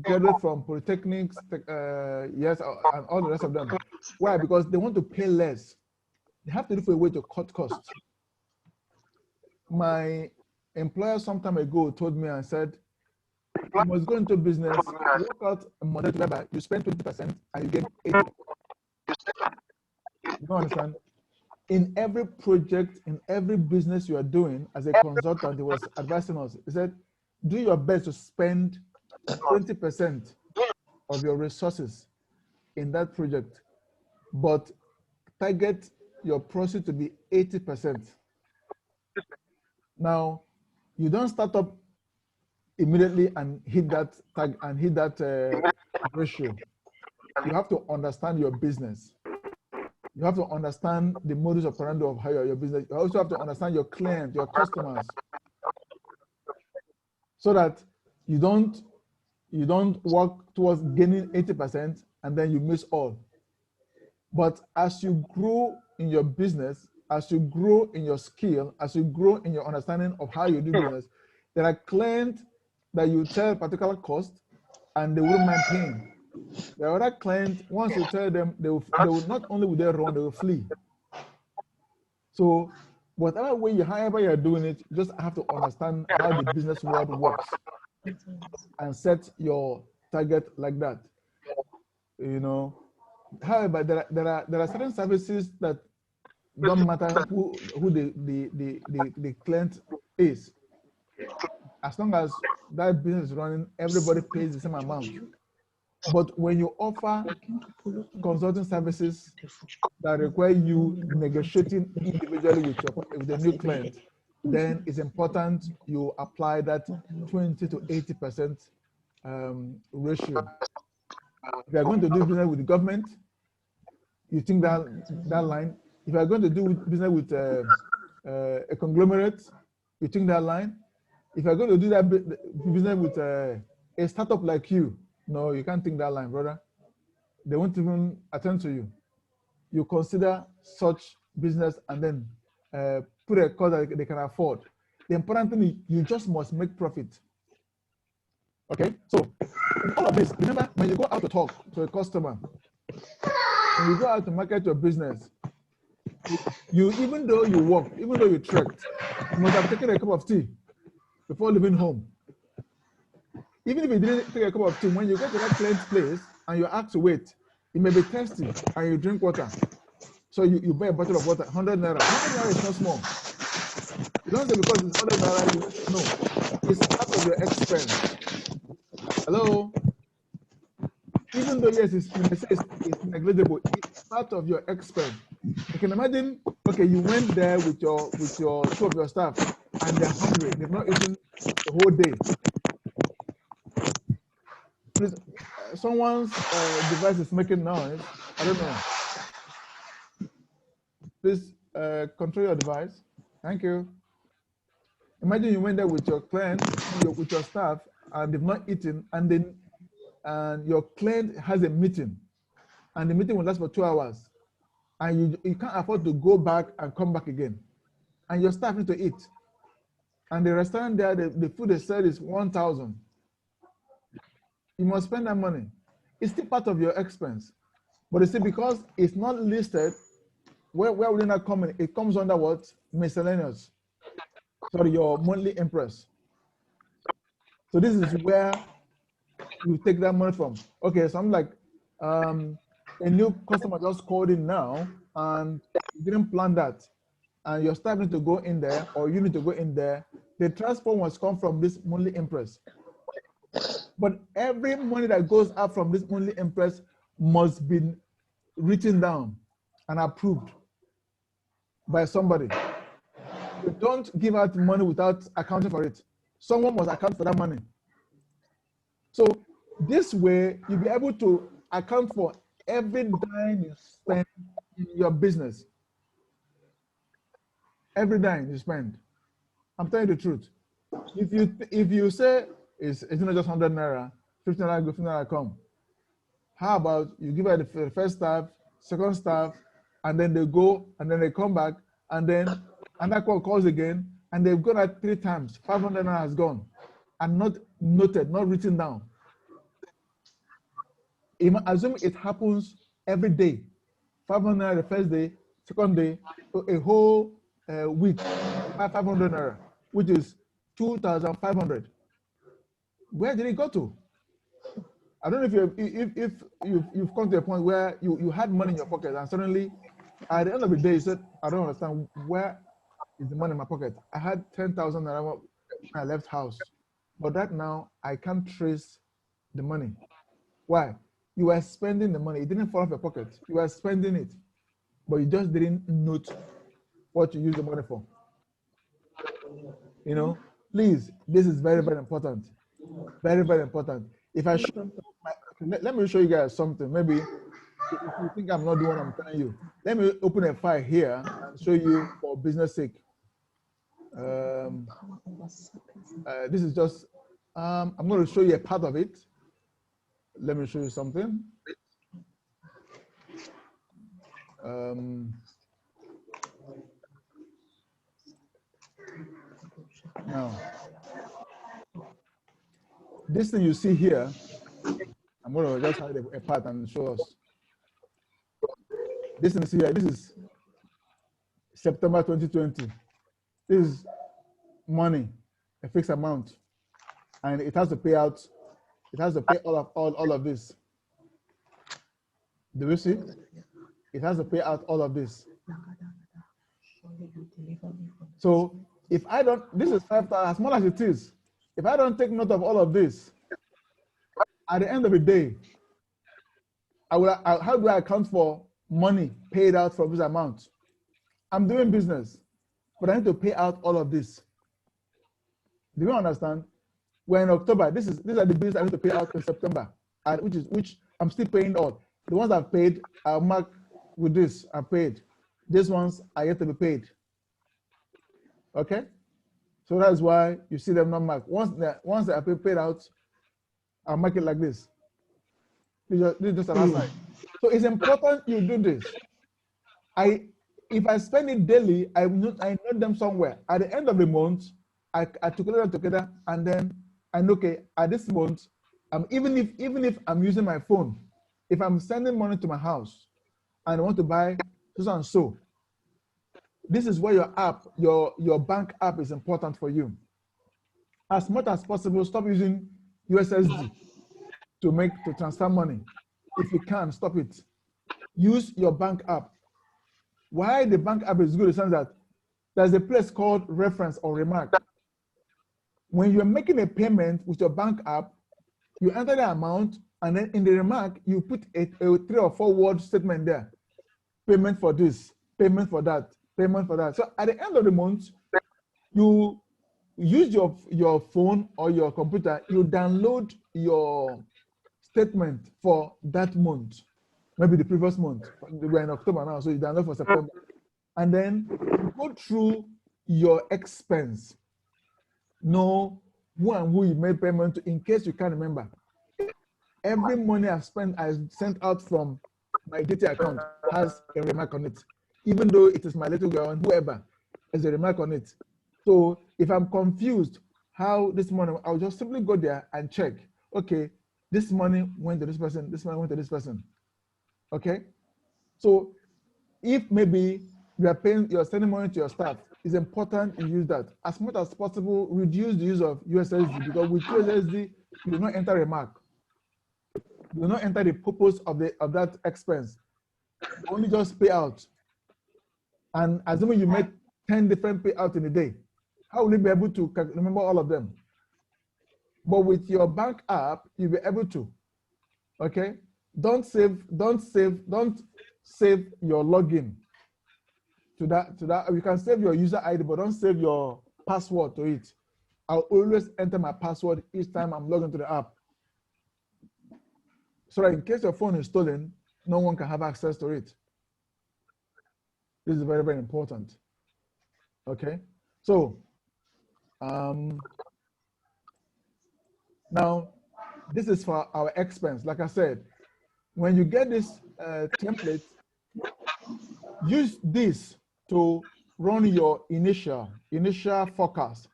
graduates from polytechnics, yes, and all the rest of them. Why? Because they want to pay less. They have to look for a way to cut costs. My employer some time ago told me and said, you must go into business, work out a model whereby you spend 20% and you get 80%. You don't understand? In every project, in every business you are doing as a consultant, he was advising us. He said, do your best to spend 20% of your resources in that project, but target your profit to be 80%. Now, you don't start up immediately and hit that tag and hit that ratio. You have to understand your business. You have to understand the modus operandi of how your business. You also have to understand your client, your customers, so that you don't work towards gaining 80% and then you miss all. But as you grow in your business, as you grow in your skill, as you grow in your understanding of how you do business, there are clients that you tell particular cost and they wouldn't mind paying. There are other clients, once you tell them, they will not only will they run, they will flee. So whatever way however you're doing it, you just have to understand how the business world works and set your target like that. You know, however, there are certain services that don't matter who the client is. As long as that business is running, everybody pays the same amount. But when you offer consulting services that require you negotiating individually with the new client, then it's important you apply that 20 to 80% ratio. If you are going to do business with the government, you think that line. If you are going to do business with a conglomerate, you think that line. If you are going to do that business with a startup like you, no, you can't think that line, brother. They won't even attend to you. You consider such business and then put a cost that they can afford. The important thing is you just must make profit. Okay, so in all of this, remember when you go out to talk to a customer, when you go out to market your business, you even though you walked, even though you trekked, you must have taken a cup of tea before leaving home. Even if you didn't take a cup of tea, when you get to that client's place and you're asked to wait, it may be thirsty and you drink water. So you buy a bottle of water, 100 naira. 100 naira is not small. You don't say because it's 100 naira, no. It's part of your expense. Hello? Even though, yes, you may say it's negligible, it's part of your expense. You can imagine, okay, you went there with your two of your staff and they're hungry. They've not eaten the whole day. Please, someone's device is making noise. I don't know. Please control your device. Thank you. Imagine you went there with your client, with your staff, and they've not eaten, and then your client has a meeting. and the meeting will last for 2 hours, and you can't afford to go back and come back again, and your staff need to eat, and the restaurant there, the food they sell is 1,000. You must spend that money. It's still part of your expense, but you see, because it's not listed, where will it not come in? It comes under what? Miscellaneous. Sorry, your monthly impress. So this is where you take that money from. Okay, so I'm like, a new customer just called in now, and you didn't plan that, and your staff need to go in there, or you need to go in there. The transfer must come from this monthly impress. But every money that goes up from this monthly impress must be written down and approved by somebody. You don't give out money without accounting for it. Someone must account for that money. So this way, you'll be able to account for every dime you spend in your business. Every dime you spend. I'm telling you the truth. If you say it's not just 100 naira, 50 naira go, 50 naira come. How about you give it the first staff, second staff, and then they go, and then they come back, and then another call calls again, and they've gone out 3 times. 500 naira has gone, and not noted, not written down. Assume it happens every day. 500 naira the first day, second day, a whole week, 500 naira, which is 2,500. Where did it go to? I don't know if you've come to a point where you had money in your pocket, and suddenly at the end of the day you said, I don't understand, where is the money in my pocket? I had 10,000 naira when I left house, but right now I can't trace the money. Why? You were spending the money. It didn't fall off your pocket. You were spending it, but you just didn't note what you used the money for. You know, please, this is very, very important. Very, very important. If I show let me show you guys something. Maybe if you think I'm not doing what I'm telling you, let me open a file here and show you for business sake. This is just, I'm going to show you a part of it. Let me show you something. Now, this thing you see here, I'm going to just hide a part and show us. This thing here, this is September 2020. This is money, a fixed amount, and it has to pay out. It has to pay all of this. Do you see? It has to pay out all of this. So if I don't, this is 5,000, as small as it is. If I don't take note of all of this, at the end of the day, how do I account for money paid out from this amount? I'm doing business, but I need to pay out all of this. Do you understand? We're in October. These are the bills I need to pay out in September, which I'm still paying all. The ones I've paid, I'll mark with this. I paid. These ones are yet to be paid. Okay, so that's why you see them not marked. Once they are paid out, I'll mark it like this. This is just an aside. So it's important you do this. If I spend it daily, I note them somewhere. At the end of the month, I calculate them together, and then I know, okay, at this month, even if I'm using my phone, if I'm sending money to my house and I want to buy so and so, this is where your app, your bank app is important for you. As much as possible, stop using USSD to transfer money. If you can, stop it. Use your bank app. Why the bank app is good in the sense that there's a place called reference or remark. When you're making a payment with your bank app, you enter the amount, and then in the remark, you put a 3 or 4 word statement there. Payment for this, payment for that, payment for that. So at the end of the month, you use your phone or your computer, you download your statement for that month, maybe the previous month. We're in October now, so you download for September. And then you go through your expense. Know who and who you made payment to, in case you can't remember. Every money I've spent, I sent out from my GT account has a remark on it, even though it is my little girl and whoever has a remark on it. So if I'm confused how this money, I'll just simply go there and check. Okay, this money went to this person, this money went to this person. Okay, so if maybe you're sending money to your staff, it's important you use that. As much as possible, reduce the use of USSD, because with USSD, you do not enter a mark. You do not enter the purpose of that expense. You only just pay out. And assuming you made 10 different payouts in a day, how will you be able to remember all of them? But with your bank app, you'll be able to. Okay? Don't save your login to that. You can save your user ID, but don't save your password to it. I'll always enter my password each time I'm logging to the app. So that in case your phone is stolen, no one can have access to it. This is very, very important. Okay, so now this is for our expense. Like I said, when you get this template, use this to run your initial forecast.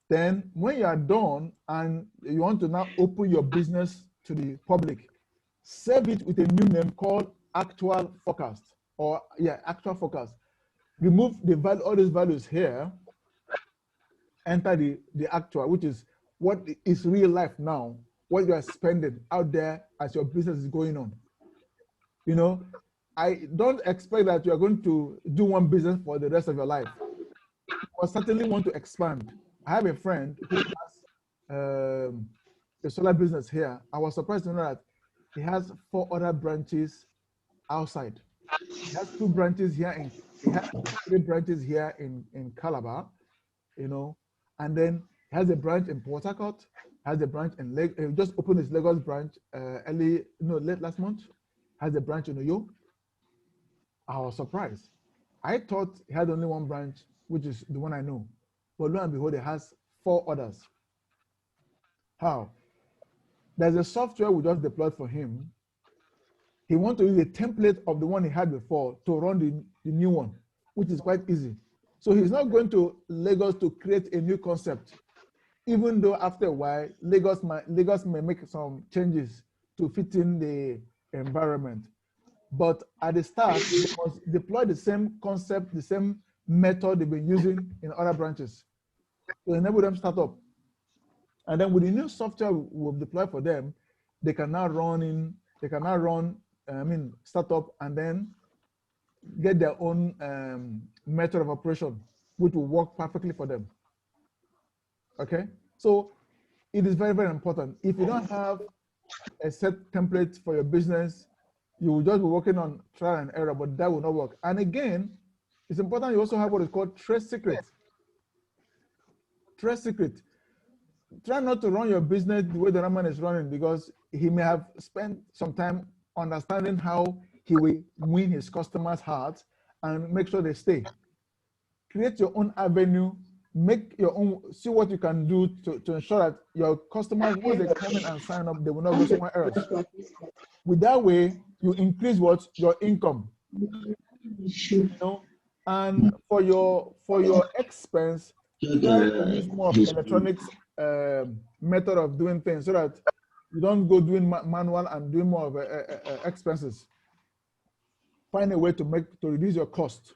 Then when you are done and you want to now open your business to the public, save it with a new name called actual forecast, or actual forecast. Remove the value, all these values here, enter the actual, which is what is real life now, what you are spending out there as your business is going on. You know, I don't expect that you are going to do one business for the rest of your life. You certainly want to expand. I have a friend who has a solar business here. I was surprised to know that he has 4 other branches outside. He has 2 branches here he has 3 branches here in Calabar, you know, and then he has a branch in Port Harcourt, has a branch in he just opened his Lagos branch late last month, has a branch in Uyo. I was surprised. I thought he had only 1 branch, which is the one I know, but lo and behold, he has 4 others. How? There's a software we just deployed for him. He wants to use a template of the one he had before to run the new one, which is quite easy. So he's not going to Lagos to create a new concept, even though after a while, Lagos may make some changes to fit in the environment. But at the start, they must deploy the same concept, the same method they've been using in other branches to enable them to start up. And then with the new software we've deployed for them, they can now run start up and then get their own method of operation, which will work perfectly for them. Okay, so it is very, very important. If you don't have a set template for your business, you will just be working on trial and error, but that will not work. And again, it's important you also have what is called trade secret. Trade secret. Try not to run your business the way the Raman is running, because he may have spent some time understanding how he will win his customers' hearts and make sure they stay. Create your own avenue, make your own, see what you can do to ensure that your customers, once they come in and sign up, they will not go somewhere else. With that way, you increase what? Your income. You know? And for your expense, try to use more of electronics method of doing things so that you don't go doing manual and doing more of expenses. Find a way to reduce your cost,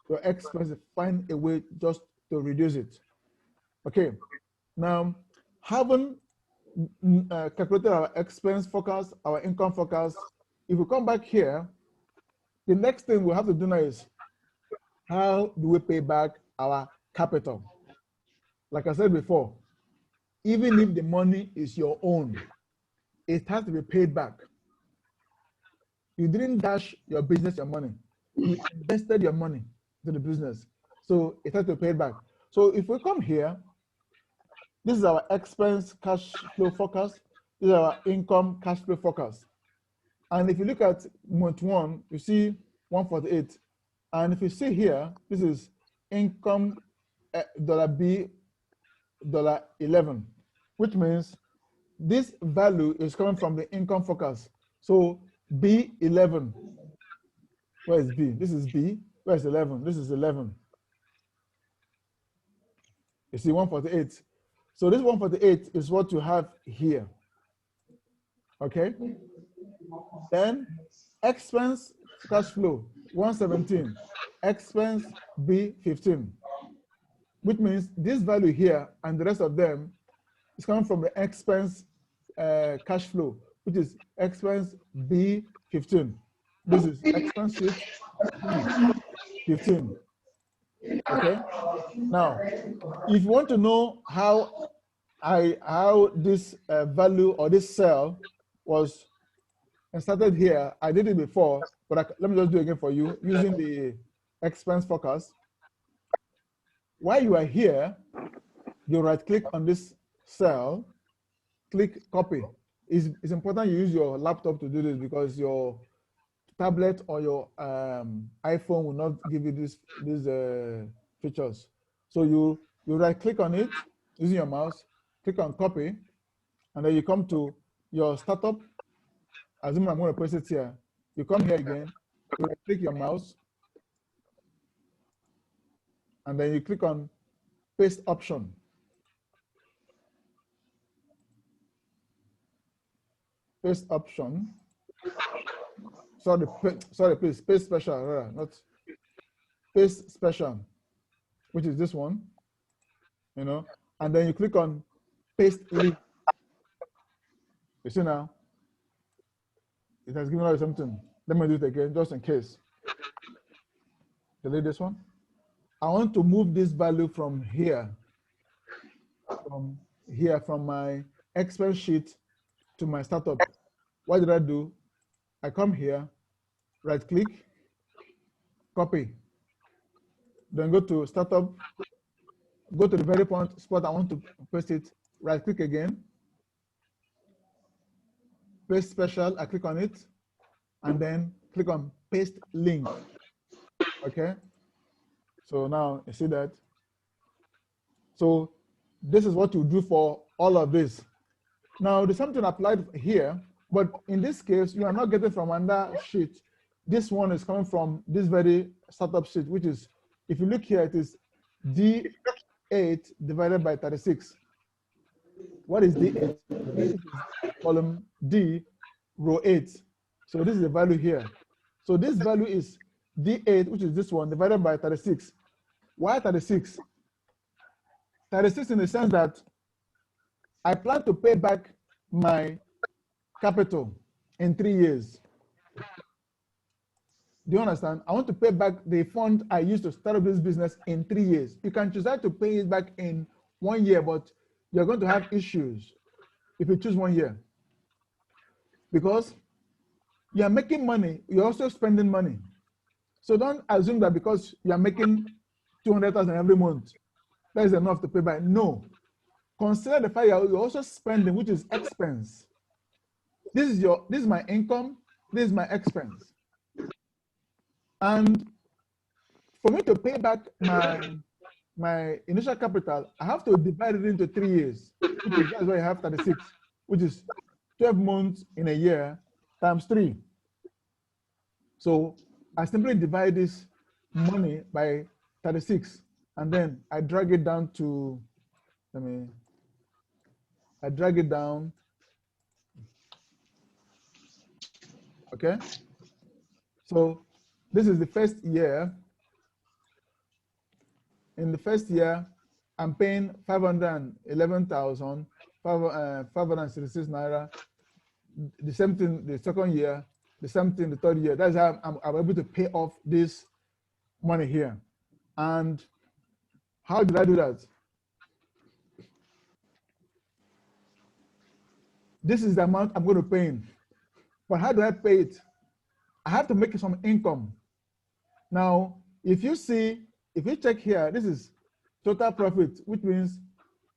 your expenses. Find a way just to reduce it. Okay. Now, having calculated our expense forecast, our income forecast, if we come back here, the next thing we have to do now is how do we pay back our capital? Like I said before, even if the money is your own, it has to be paid back. You didn't dash your business your money. You invested your money to the business. So it has to be paid back. So if we come here, this is our expense cash flow forecast. This is our income cash flow forecast. And if you look at month 1, you see 148. And if you see here, this is income $B, $11, which means this value is coming from the income forecast. So B11. Where is B? This is B. Where's 11? This is 11. You see 148. So this 148 is what you have here. Okay. Then expense cash flow 117. Expense B15. Which means this value here and the rest of them is coming from the expense cash flow, which is expense B15. This is expense sheet B15. Okay. Now, if you want to know how this value or this cell was started here, I did it before, but let me just do it again for you using the expense forecast. While you are here, you right click on this cell, click copy. It's important you use your laptop to do this because your tablet or your iPhone will not give you these features. So you right click on it using your mouse, click on copy, and then you come to your startup. Assuming I'm going to press it here, you come here again, you right click your mouse, and then you click on paste option. Paste option. Sorry, please, paste special, not paste special, which is this one, you know, and then you click on paste link. You see now, it has given us something. Let me do it again, just in case. Delete this one. I want to move this value from here, from my expense sheet to my startup. What did I do? I come here, right click, copy, then go to startup, go to the very spot I want to paste it, right click again, paste special, I click on it, and then click on paste link. Okay, so now you see that. So this is what you do for all of this. Now there's something applied here, but in this case, you are not getting from another sheet. This one is coming from this very startup sheet, which is, if you look here, it is D8 divided by 36. What is D8? D8 is column D, row 8. So this is the value here. So this value is D8, which is this one, divided by 36. Why 36? 36 in the sense that I plan to pay back my capital in 3 years. Do you understand? I want to pay back the fund I used to start up this business in 3 years. You can choose to pay it back in 1 year, but you're going to have issues if you choose 1 year. Because you're making money, you're also spending money. So don't assume that because you're making 200,000 every month, that is enough to pay back. No. Consider the fact you're also spending, which is expense. This is my income, this is my expense. And for me to pay back my initial capital, I have to divide it into 3 years, which is that's why I have 36, which is 12 months in a year times 3. So I simply divide this money by 36, and then I drag it down to, I drag it down, okay? So this is the first year. In the first year, I'm paying 511,566 naira. The same thing the second year, the same thing the third year. That's how I'm able to pay off this money here. And how did I do that? This is the amount I'm going to pay in. But how do I pay it? I have to make some income. Now, if you check here, this is total profit, which means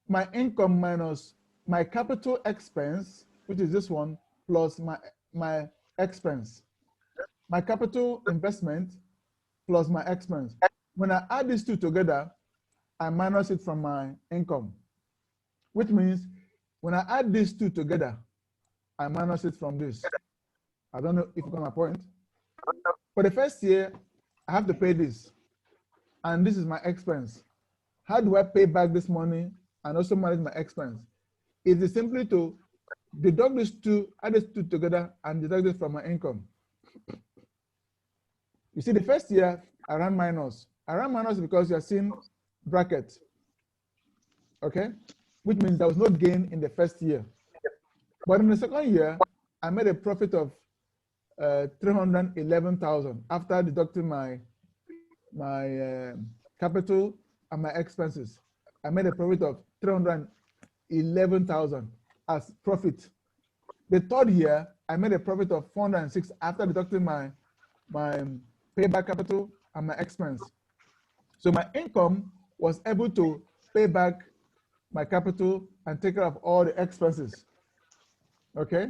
my income minus my capital expense, which is this one, plus my expense. My capital investment plus my expense. When I add these two together, I minus it from my income, which means when I add these two together, I minus it from this. I don't know if you got my point. For the first year, I have to pay this, and this is my expense. How do I pay back this money and also manage my expense? It is simply to deduct these two, add these two together, and deduct it from my income. You see, the first year, I ran minus. I ran minus because you're seeing bracket, okay? Which means there was no gain in the first year. But in the second year, I made a profit of 311,000 after deducting my capital and my expenses. I made a profit of 311,000 as profit. The third year, I made a profit of 406 after deducting my payback capital and my expense. So my income was able to pay back my capital and take care of all the expenses. Okay?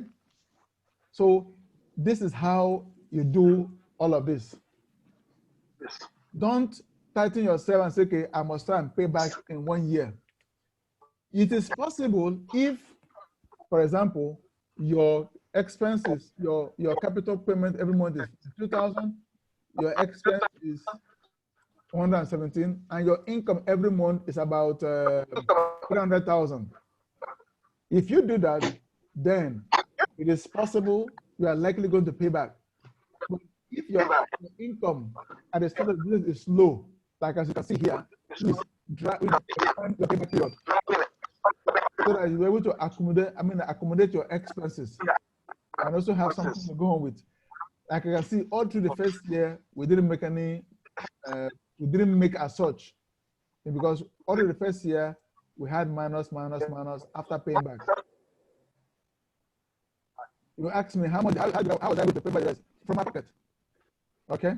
So this is how you do all of this. Don't tighten yourself and say, okay, I must try and pay back in 1 year. It is possible if, for example, your expenses, your capital payment every month is 2,000, your expense is 117, and your income every month is about 300,000. If you do that, then it is possible you are likely going to pay back. But if your income at the start of the business is low, like as you can see here, please expand your payback period so that you're able to accommodate your expenses and also have something to go on with. Like I can see, all through the first year, we didn't make as such, because all through the first year, we had minus after paying back. You ask me how was I able to pay back this from my pocket? Okay.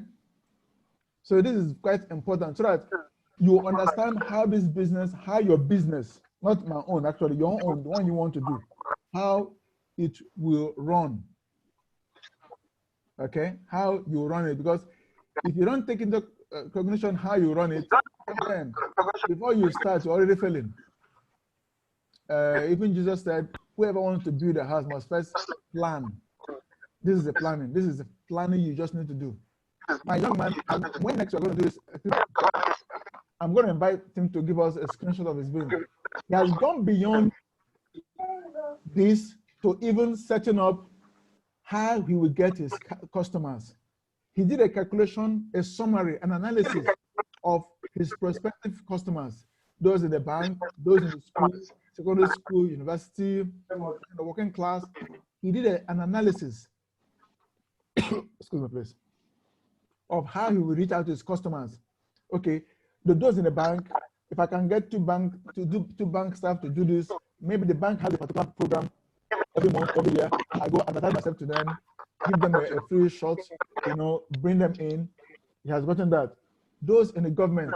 So this is quite important so that you understand how your business, not my own, actually, your own, the one you want to do, how it will run. Okay, how you run it, because if you don't take into cognition how you run it, then before you start, you're already failing. Even Jesus said, whoever wants to build a house must first plan. This is the planning. This is the planning you just need to do. My young man, when next we're going to do this, I'm going to invite him to give us a screenshot of his business. He has gone beyond this to even setting up how he will get his customers. He did a calculation, a summary, an analysis of his prospective customers, those in the bank, those in the school, secondary school, university, the working class. He did an analysis, excuse me, please, of how he will reach out to his customers. Okay, those in the bank, if I can get two bank staff to do this, maybe the bank has a particular program every month, every year. I go advertise myself to them, give them a free shot, bring them in. He has gotten that. Those in the government,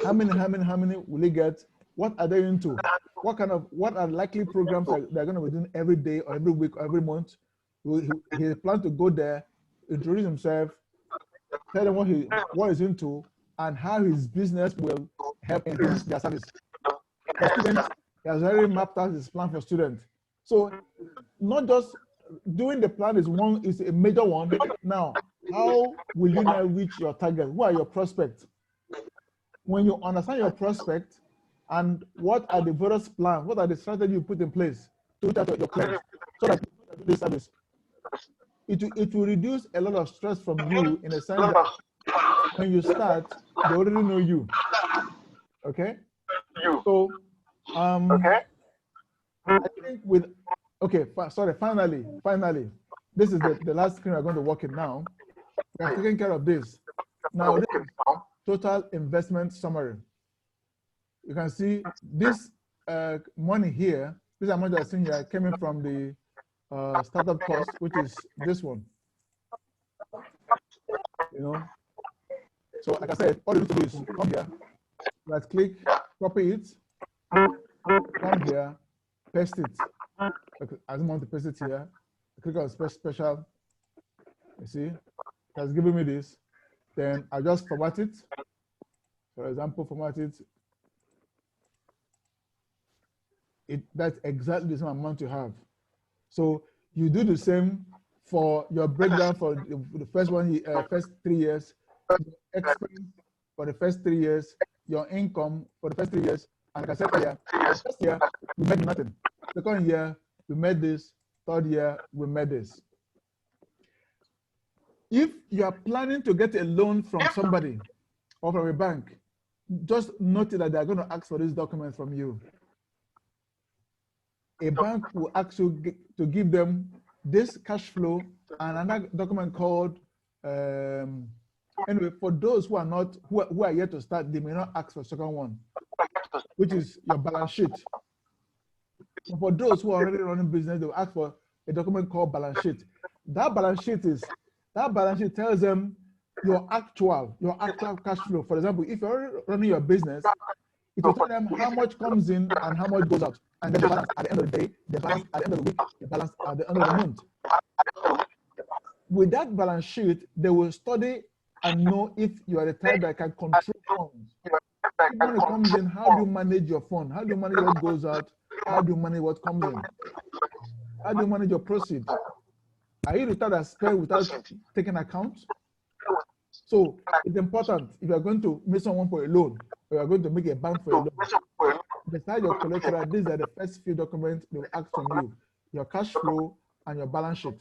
how many will they get? What are they into? What are likely programs that they're going to be doing every day or every week or every month? He plans to go there, introduce himself, tell them what he's into, and how his business will help enhance their service. For students, he has already mapped out his plan for students. So not just doing the plan is a major one. Now, how will you now reach your target? Who are your prospects? When you understand your prospect and what are the various plans, what are the strategies you put in place to reach out to your clients so that you do this service, it will reduce a lot of stress from you in a sense that when you start, they already know you. Okay? So, I think finally, this is the last screen we're going to work in now. We have taken care of this. Now, this is total investment summary. You can see this money here, this amount you're seeing here came in from the startup cost, which is this one. So like I said, all you need to do is come here, right click, copy it, come here, paste it. Okay, I don't want to paste it here. Click on special. You see, it has given me this. Then I just format it. For example, format it. That's exactly the same amount you have. So you do the same for your breakdown for the first one, first 3 years, your expense for the first 3 years, your income for the first 3 years, and like I said earlier, first year we made nothing. Second year we made this. Third year we made this. If you are planning to get a loan from somebody or from a bank, just note that they are going to ask for this document from you. A bank will ask you to give them this cash flow and another document called anyway, for those who are not who are yet to start, they may not ask for the second one, which is your balance sheet. So for those who are already running business, they will ask for a document called balance sheet. That balance sheet tells them your actual cash flow. For example, if you're running your business, it will tell them how much comes in and how much goes out, and then the balance at the end of the day, the balance at the end of the week, the balance at the end of the month. With that balance sheet, they will study and know if you are the type that can control funds. If money comes in, how do you manage your fund? How do you manage what goes out? How do you manage what comes in? How do you manage your proceeds? Are you the type that spend without taking account? So it's important if you are going to meet someone for a loan, or you are going to make a bank for a loan. Besides your collateral, these are the first few documents they will ask from you: your cash flow and your balance sheet.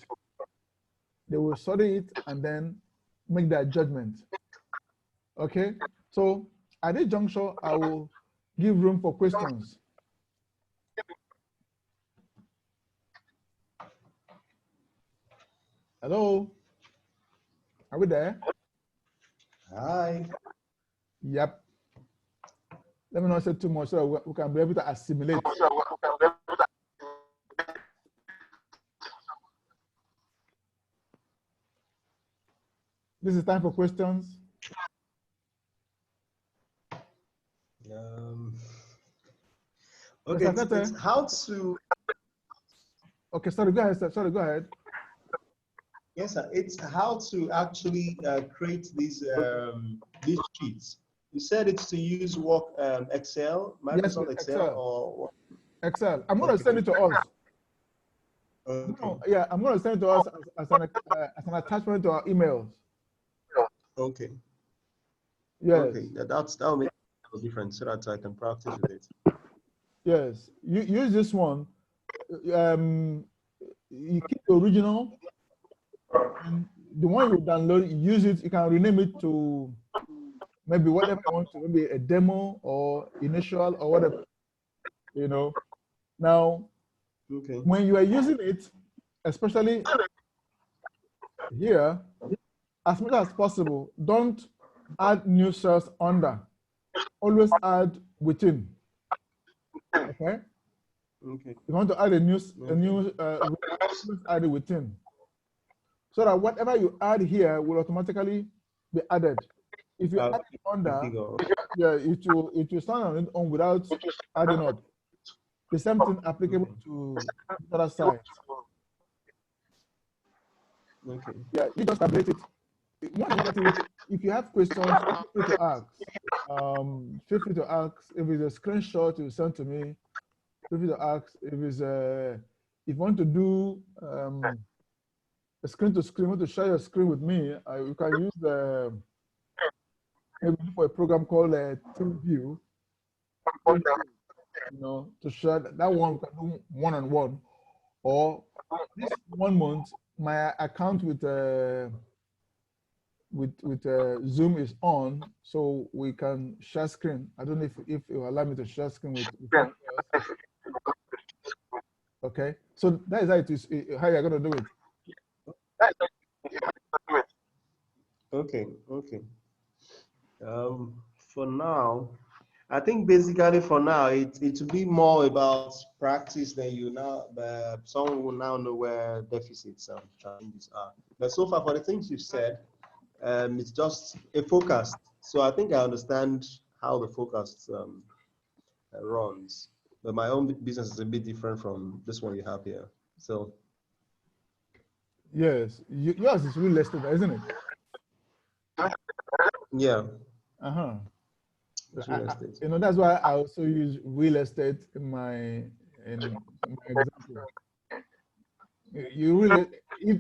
They will study it and then make their judgment. Okay, so at this juncture, I will give room for questions. Hello, are we there? Hi. Yep. Let me not say too much so we can be able to assimilate. This is time for questions. Okay, it's how to. Okay, sorry, go ahead, sir. Sorry, go ahead. Yes, sir. It's how to actually create these sheets. You said it's to use Excel, Microsoft Yes, Excel, or what? Excel. I'm going to send it to us. Okay. No, yeah, I'm going to send it to us as an attachment to our emails. Okay. Yes. Okay, that'll make a difference so that I can practice with it. Yes, you use this one. You keep the original, and the one you download, you use it. You can rename it to maybe whatever you want to, maybe a demo or initial or whatever. You know. Now, okay, when you are using it, especially here, as much as possible, don't add new cells under. Always add within. Okay. Okay. You want to add a new add it within, so that whatever you add here will automatically be added. If you add it under, yeah, it will stand on its own without adding up. The same thing applicable to the other side. Okay. Yeah, you just update it. If you have questions, feel free to ask. Feel free to ask. If it's a screenshot you send to me, feel free to ask. If you want to do a screen to screen, want to share your screen with me, you can use maybe for a program called TeamView. You know, to share that one, we can do one-on-one, or this 1 month my account with Zoom is on, so we can share screen. I don't know if you allow me to share screen with you. Okay, so that is how it is. How you're gonna do it? Okay. Okay. For now, I think basically for now it will be more about practice than someone will now know where deficits and challenges are. But so far for the things you've said, it's just a forecast. So I think I understand how the forecast runs. But my own business is a bit different from this one you have here. So yes, yours is real estate, isn't it? yeah. Uh-huh. Real estate. You know, that's why I also use real estate in my example. You really,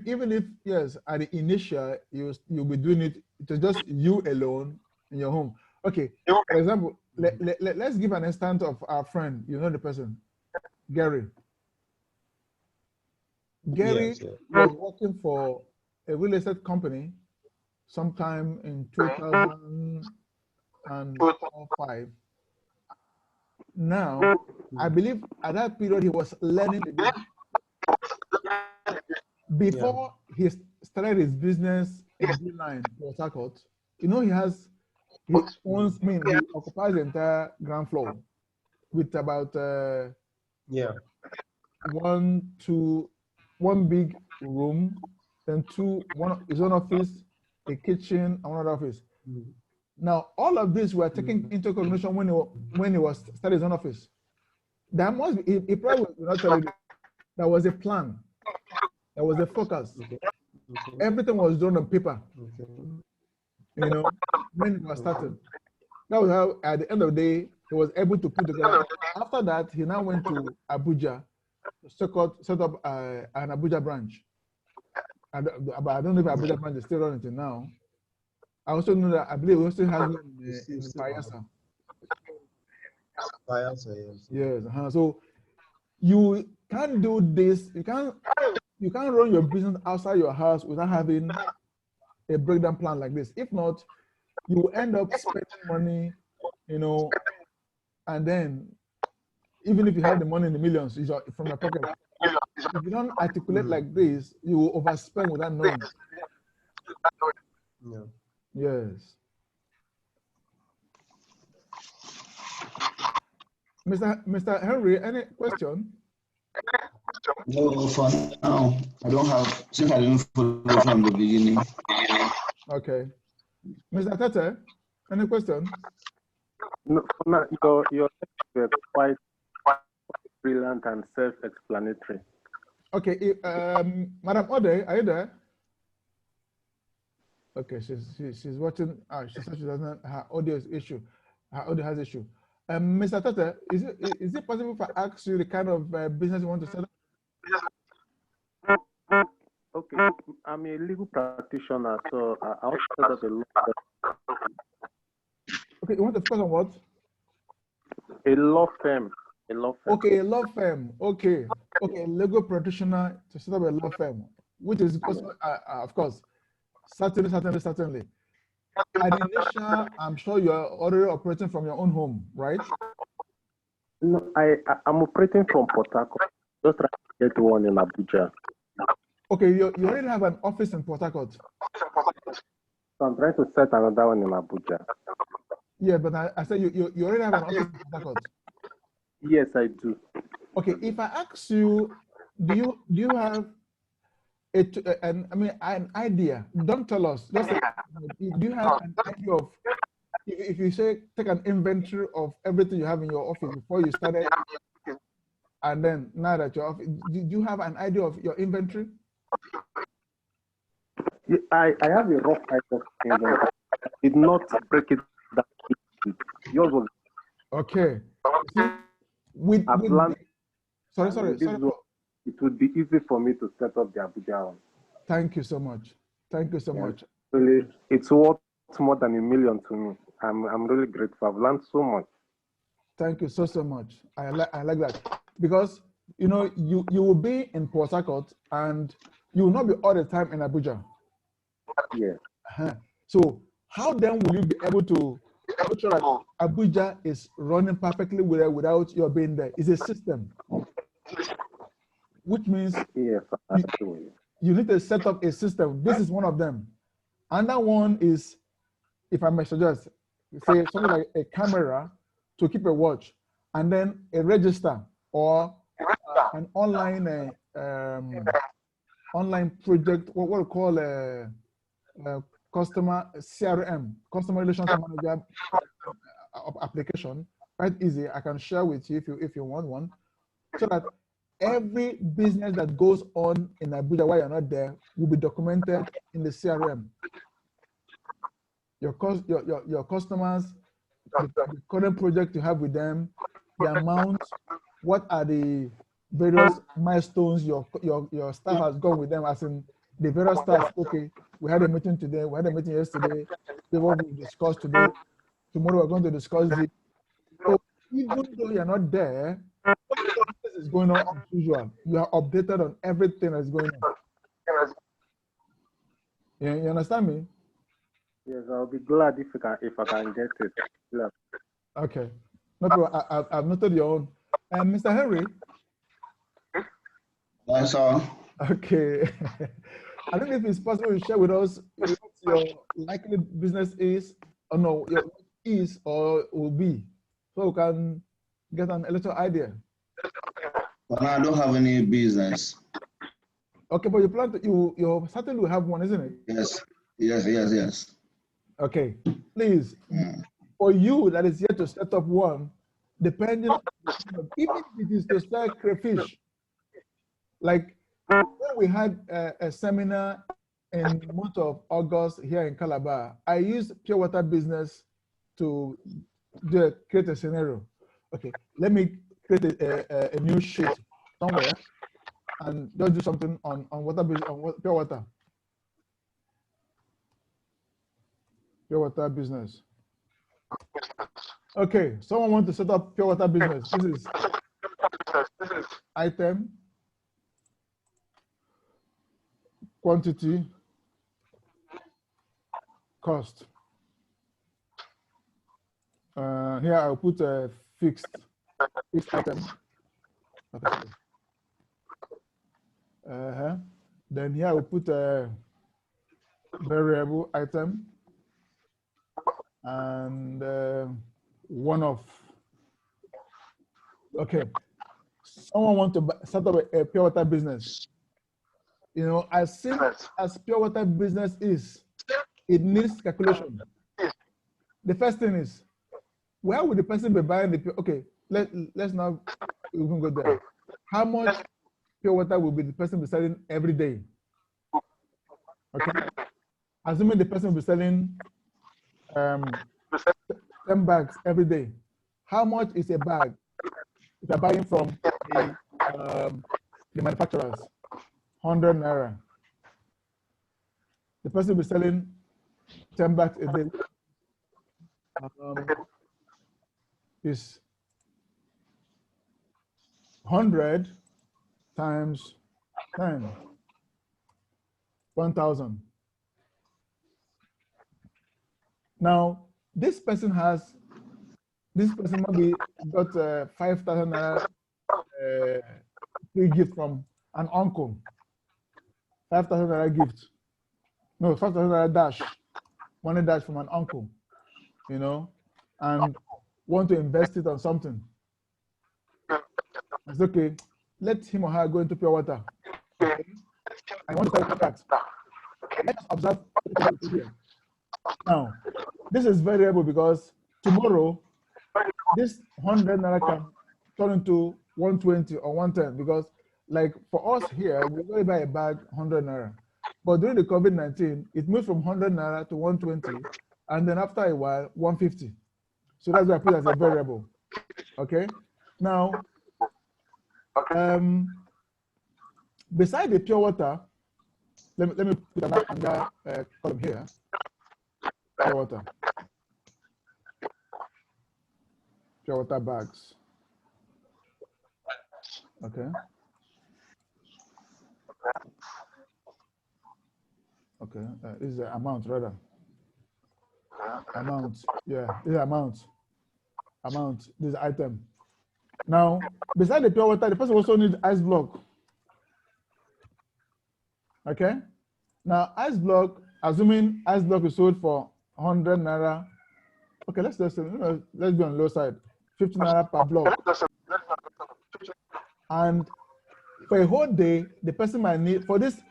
even if yes, at the initial you'll be doing it. It's just you alone in your home. Okay. For example, let's give an instance of our friend. You know the person, Gary. Gary Yes, yeah. was working for a real estate company sometime in 2004 or 5. Now, I believe at that period he was learning the business. Yeah. Before he started his business in Blue Line, Port Harcourt, you know, he owns, I mean, he occupies the entire ground floor with about Yeah. one big room, then one his own office, a kitchen, another office. Mm. Now, all of this were taken into cognition when he was starting his own office. That must be, he probably will not tell you this. There was a plan, there was a focus. Okay. Everything was done on paper, Okay. you know, when it was started. That was how, at the end of the day, he was able to put together. After that, he now went to Abuja to set up an Abuja branch. But I don't know if Abuja branch is still running until now. I also know that I believe he also has one in Payasa. Yes. Yes. So you can't do this. You can't run your business outside your house without having a breakdown plan like this. If not, you will end up spending money, you know, and then even if you have the money in the millions from your pocket, if you don't articulate like this, you will overspend without knowing. Yeah. Yes. Mr. Henry, any question? No, for now, I don't have, since I didn't follow from the beginning. Okay. Mr. Tete, any question? No, for now, your were quite brilliant and self-explanatory. Okay, Madam Ode, are you there? Okay, she's watching. She said she doesn't. Her audio is issue. Her audio has issue. Mr. Tete, is it possible if I ask you the kind of business you want to set up? Okay, I'm a legal practitioner, so I want to set up a law. Okay, you want to focus on what? A law firm. A law firm. Okay, a law firm. Okay, a legal practitioner to set up a law firm, which is also, of course, certainly. At the initial, I'm sure you're already operating from your own home, right? No, I'm operating from Port Harcourt. Just trying to get one in Abuja. Okay, you already have an office in Port Harcourt. So I'm trying to set another one in Abuja. Yeah, but I said you already have an office in Port Harcourt. Yes, I do. Okay, if I ask you, do you have an idea? Don't tell us. Just say, do you have an idea of, if you say take an inventory of everything you have in your office before you started, and then now that you're off, do you have an idea of your inventory? I have a rough idea of inventory. I did not break it down. Yours was okay. See, sorry. It would be easy for me to set up the Abuja one. Thank you so much. Much. Really, it's worth more than $1 million to me. I'm really grateful. I've learned so much. Thank you so much. I like that, because you know you will be in Port Harcourt and you will not be all the time in Abuja. Yeah. So how then will you be able to make sure that Abuja is running perfectly without your being there? It's a system, which means yes, you need to set up a system. This is one of them. Another one is, if I may suggest, say something like a camera to keep a watch, and then a register or an online online project, what we call a customer CRM, customer relationship manager application. Quite easy. I can share with you if you want one, so that every business that goes on in Abuja while you're not there will be documented in the CRM. Your customers, the current project you have with them, the amount, what are the various milestones your staff has gone with them, as in the various tasks. Okay, we had a meeting today, we had a meeting yesterday, this is what we discussed today. Tomorrow we're going to discuss this. So even though you're not there, this is going on as usual. You are updated on everything that's going on. You understand me? Yes, I'll be glad if I can get it. Yeah. Okay. No problem. I've noted your own. Mr. Henry. That's all. Okay. I don't know if it's possible to share with us what your likely business is, or no, your is or will be, so we can get a little idea. But I don't have any business. Okay, but you plan to, you certainly will have one, isn't it? Yes. Okay, please, for you that is yet to set up one, depending on, even if it is to sell crayfish, like when we had a seminar in the month of August here in Calabar, I used pure water business to create a scenario. Okay, let me create a new sheet somewhere and just do something on water business, on pure water. Pure water business. Okay, someone wants to set up pure water business. This is item, quantity, cost. Here I'll put a fixed item. Okay. Then here I'll put a variable item and one-off. Okay. Someone want to set up a pure water business. You know, as simple as pure water business is, it needs calculation. The first thing is, where would the person be buying the? Okay, let's not even go there. How much pure water will be the person be selling every day? Okay, assuming the person will be selling 10 bags every day. How much is a bag if you're buying from the manufacturers? 100 naira. The person will be selling 10 bags a day. Is 100 times 10, 1,000. Now, this person maybe got 5,000 naira free gift from an uncle. 5,000 naira gift. No, 5,000 naira dash. Money dash from an uncle, you know, and want to invest it on something. It's okay. Let him or her go into pure water. Okay? I want to sell contracts. Let us observe. Now, this is variable because tomorrow, this 100 naira can turn into 120 or 110 because, like for us here, we only buy a bag 100 naira. But during the COVID-19, it moved from 100 naira to 120, and then after a while, 150. So that's why I put it as a variable. Okay. Now, beside the pure water, let me put another column here. Pure water. Pure water bags. Okay. Okay. This is the amount rather. Amount. Yeah. This is amount. Amount. This is item. Now, beside the pure water, the person also needs ice block. Okay. Now, ice block, assuming ice block is sold for 100 naira. Okay, let's be on the low side. 50 naira per block. And for a whole day, the person might need, for this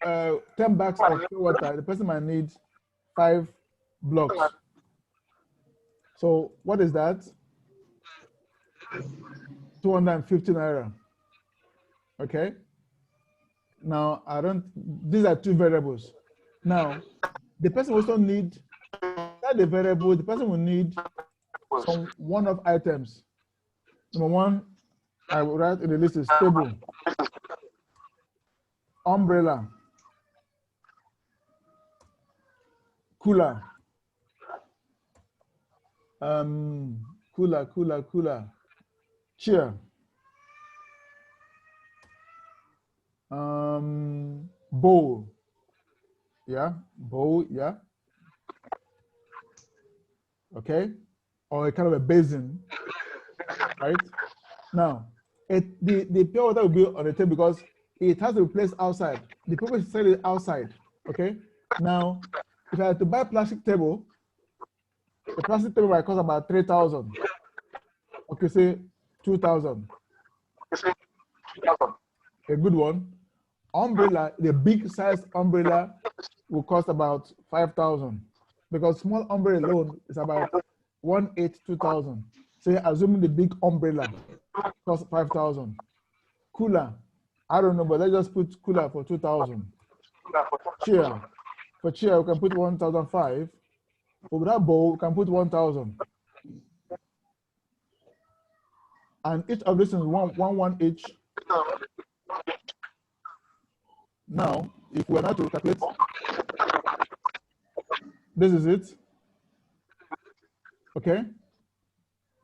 10 bags of pure water, the person might need 5 blocks. So what is that? 250 naira. Okay. Now these are two variables. Now, the person also need, that the variable, the person will need some one-off items. Number one, I will write in the list is table, umbrella, cooler, cooler, chair, bowl, yeah, bowl, yeah, okay, or a kind of a basin, right? Now, the pure water will be on the table because it has to be placed outside. The people sell it outside, okay? Now, if I had to buy a plastic table, the plastic table might cost about 3,000. Okay, say 2,000. A good one. Umbrella, the big size umbrella will cost about 5,000 because small umbrella alone is about 2,000. Say, assuming the big umbrella costs 5,000. Cooler, I don't know, but let's just put cooler for 2,000. Chair, for chair we can put 1,500. For that bowl we can put 1,000. And each of these is one each. Now, if we are now to calculate, this is it. Okay.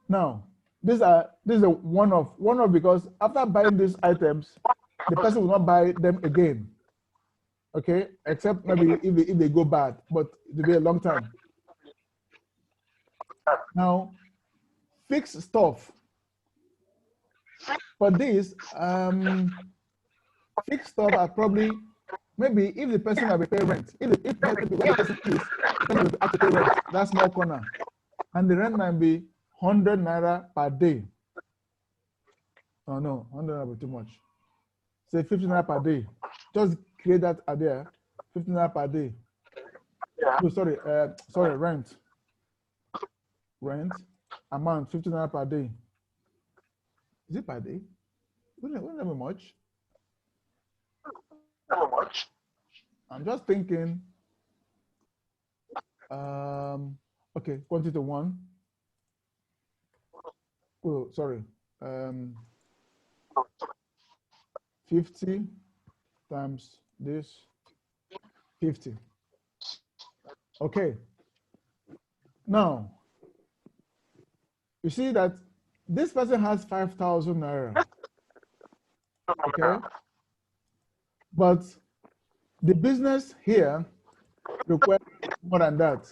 Now, this is a one-off because after buying these items, the person will not buy them again. Okay, except maybe if they go bad, but it will be a long time. Now, fixed stuff. For this, fixed stuff are probably maybe if the person have to pay rent, if the person is, the person will have to pay rent, that's small corner, and the rent might be 100 naira per day. Oh no, 100 naira will be too much. Say 50 naira per day. Just create that idea. 50 naira per day. Oh, sorry, rent. Rent amount 50 naira per day. Is it per day? Wouldn't that be much? I'm just thinking. Okay, quantity one. Oh, sorry. 50 times this 50. Okay. Now, you see that this person has 5,000 naira. Okay. But the business here requires more than that.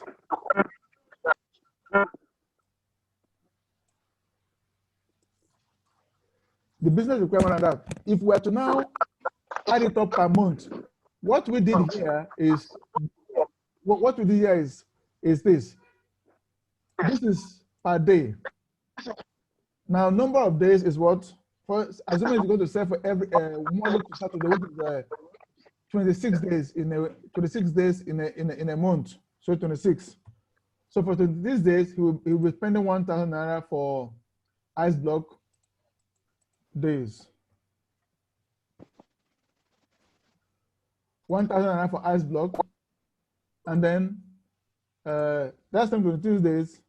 The business requires more than that. If we are to now add it up per month, what we did here is this. This is per day. Now, number of days is what? For assuming it's going to sell for every Monday to Saturday, which is 26 days in a month. So 26. So for 26 days, he will be spending 1,000 naira for ice block days. 1,000 naira for ice block, and then that's 22 days.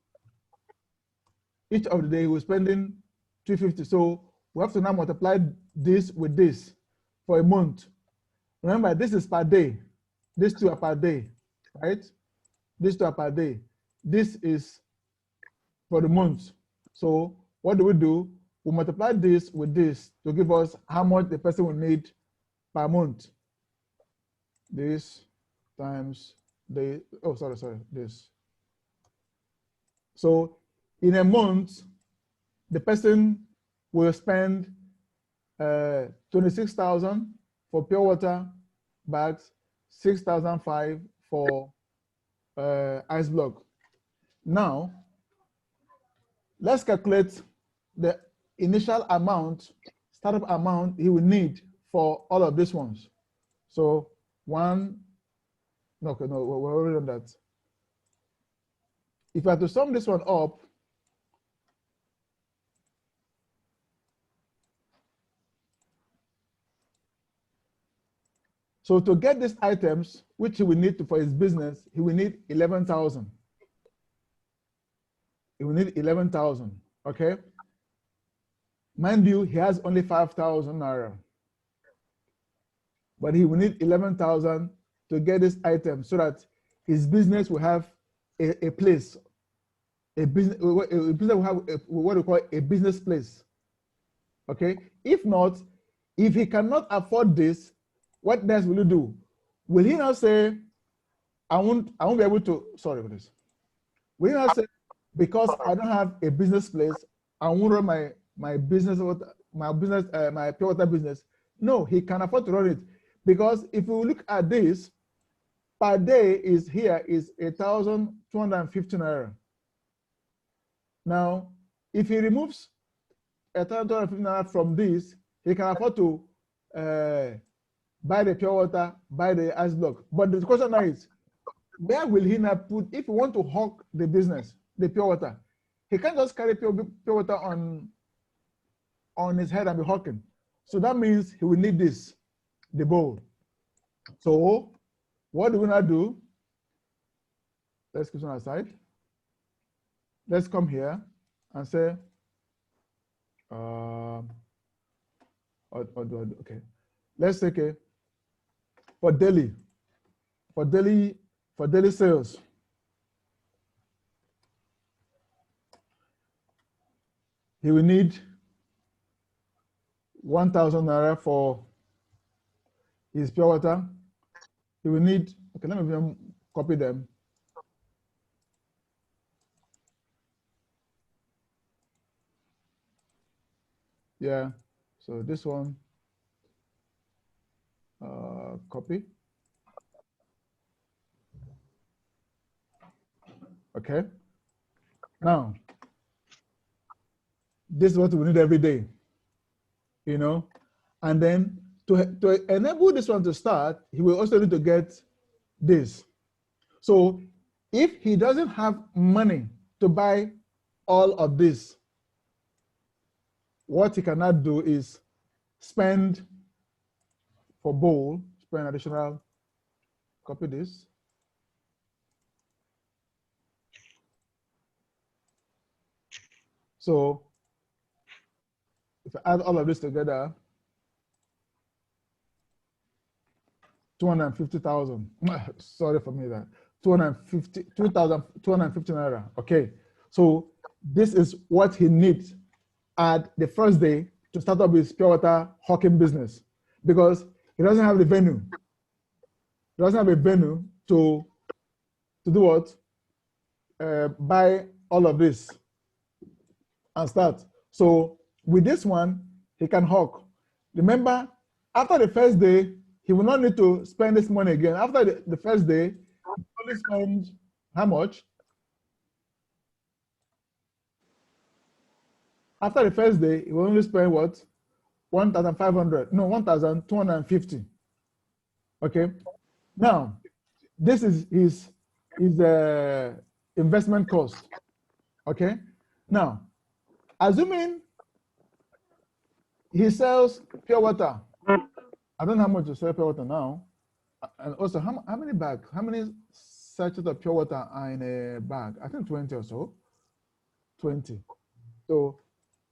Each of the day we're spending 250. So we have to now multiply this with this for a month. Remember, this is per day. These two are per day, right? These two are per day. This is for the month. So what do? We multiply this with this to give us how much the person will need per month. This times the, this. So in a month, the person will spend 26,000 for pure water bags, 6,500 for ice block. Now, let's calculate the initial amount, startup amount he will need for all of these ones. So we're already on that. If I have to sum this one up, so to get these items, which he will need for his business, he will need 11,000. He will need 11,000, okay? Mind you, he has only 5,000 naira, but he will need 11,000 to get this item so that his business will have a place, a business will have what we call a business place. Okay. If not, if he cannot afford this, what next will you do? Will he now say, I won't be able to, sorry for this. Will he now say, because I don't have a business place, I won't run my business, my pure water business? No, he can afford to run it. Because if you look at this, per day is 1,250 naira. Now, if he removes 1,250 naira from this, he can afford to buy the pure water, buy the ice block. But the question now is, where will he now put, if he want to hawk the business, the pure water? He can't just carry pure water on his head and be hawking. So that means he will need this, the bowl. So what do we now do? Let's keep on aside. Let's come here and say, okay. Let's take it for daily sales. He will need 1,000 naira for his pure water. He will need, okay, let me copy them. Yeah, so this one, copy. Okay. Now, this is what we need every day, you know, and then to enable this one to start, he will also need to get this. So if he doesn't have money to buy all of this, what he cannot do is spend for bowl, spend additional, copy this. So if I add all of this together, 250,000. Sorry for me that 2,250 naira. Okay, so this is what he needs at the first day to start up his pure water hawking business, because he doesn't have the venue. He doesn't have a venue to do what? Buy all of this and start. So with this one, he can hawk. Remember, after the first day, he will not need to spend this money again. After the first day, he only spend how much? After the first day, he will only spend what? 1,500. No, 1,250. Okay. Now, this is his investment cost. Okay. Now, assuming he sells pure water. I don't know how much to sell pure water now. And also, how many bags? How many sachets of pure water are in a bag? I think 20 or so. 20. So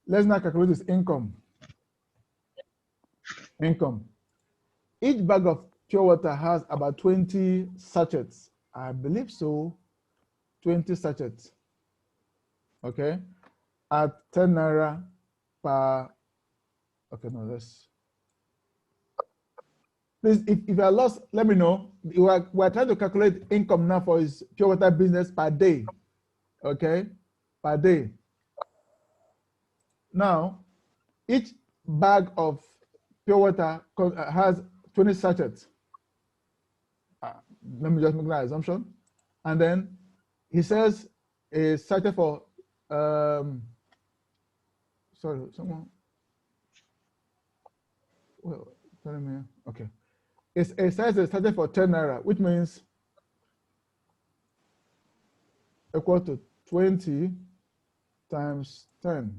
let's now calculate his income. Each bag of pure water has about 20 sachets. I believe so. 20 sachets. Okay. At 10 naira per. Okay, no, let's. Please, if you are lost, let me know. We're trying to calculate income now for his pure water business per day. Okay, per day. Now, each bag of pure water has 20 sachets. Let me just make that assumption. And then he says a sachet for, sorry, someone, well, telling me, okay. It says a sachet for 10 naira, which means equal to 20 times 10.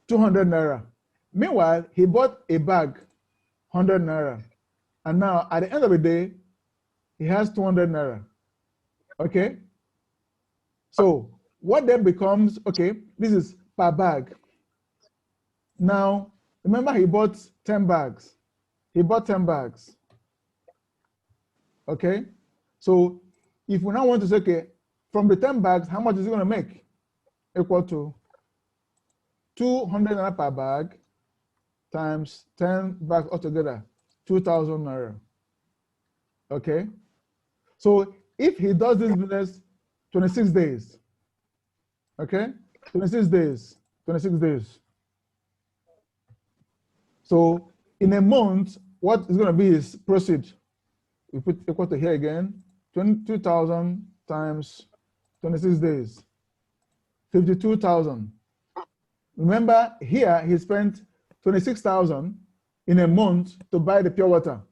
200 naira. Meanwhile, he bought a bag, 100 naira. And now at the end of the day, he has 200 naira. Okay? So what then becomes, okay, this is per bag. Now, remember he bought 10 bags. He bought 10 bags. Okay? So if we now want to say, okay, from the 10 bags, how much is it going to make? Equal to 200 naira per bag times 10 bags altogether, 2,000 naira. Okay? So if he does this business 26 days, okay? 26 days, 26 days. So in a month, what is going to be his proceed? We put equal to here again, 22,000 times 26 days, 52,000. Remember here he spent 26,000 in a month to buy the pure water.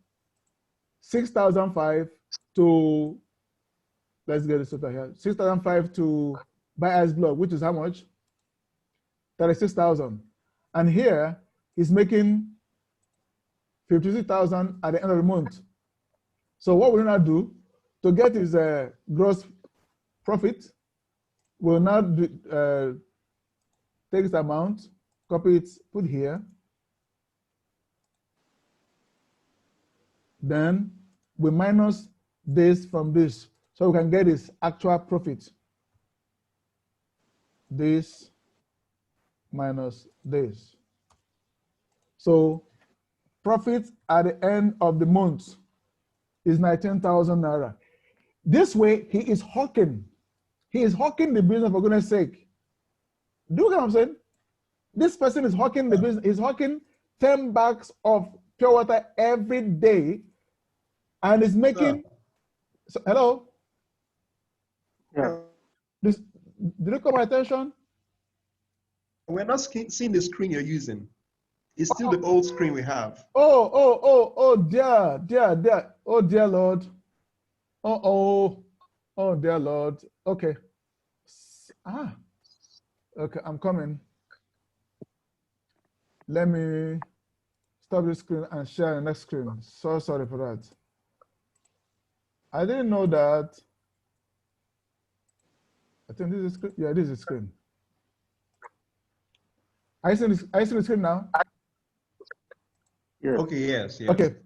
6,005 to, let's get this total here, 6,005 to buy ice block, which is how much? 36,000. And here he's making 56,000 at the end of the month. So what we'll now do to get his gross profit, we'll now do, take this amount, copy it, put here. Then we minus this from this, so we can get his actual profit. This minus this. So profit at the end of the month is 19,000 naira. This way, he is hawking. He is hawking the business, for goodness sake. Do you get what I'm saying? This person is hawking the business. He's hawking 10 bags of pure water every day, and is making. So, hello. Yeah. This, did it come my attention? We're not seeing the screen you're using. It's still the old screen we have. Oh, dear. Oh, dear Lord. Oh, dear Lord. Okay. Okay, I'm coming. Let me stop this screen and share the next screen. So sorry for that. I didn't know that. I think this is screen. Yeah, this is screen. Are you seeing the screen now? Yes. Okay, yes. Okay.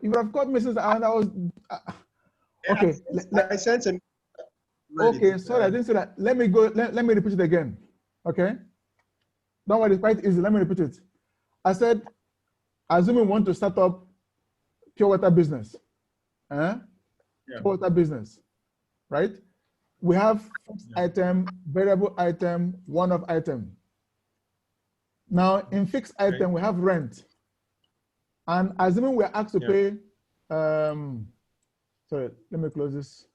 You would have caught me since I was. Okay. I sent him. Okay, sorry, I didn't say that. Let me go. Let me repeat it again. Okay. Don't worry, it's quite easy. Let me repeat it. I said, assuming we want to start up pure water business. Pure water business, right? We have fixed item, variable item, one-off item. Now, in fixed item, we have rent. And assuming we're asked to pay, sorry, let me close this.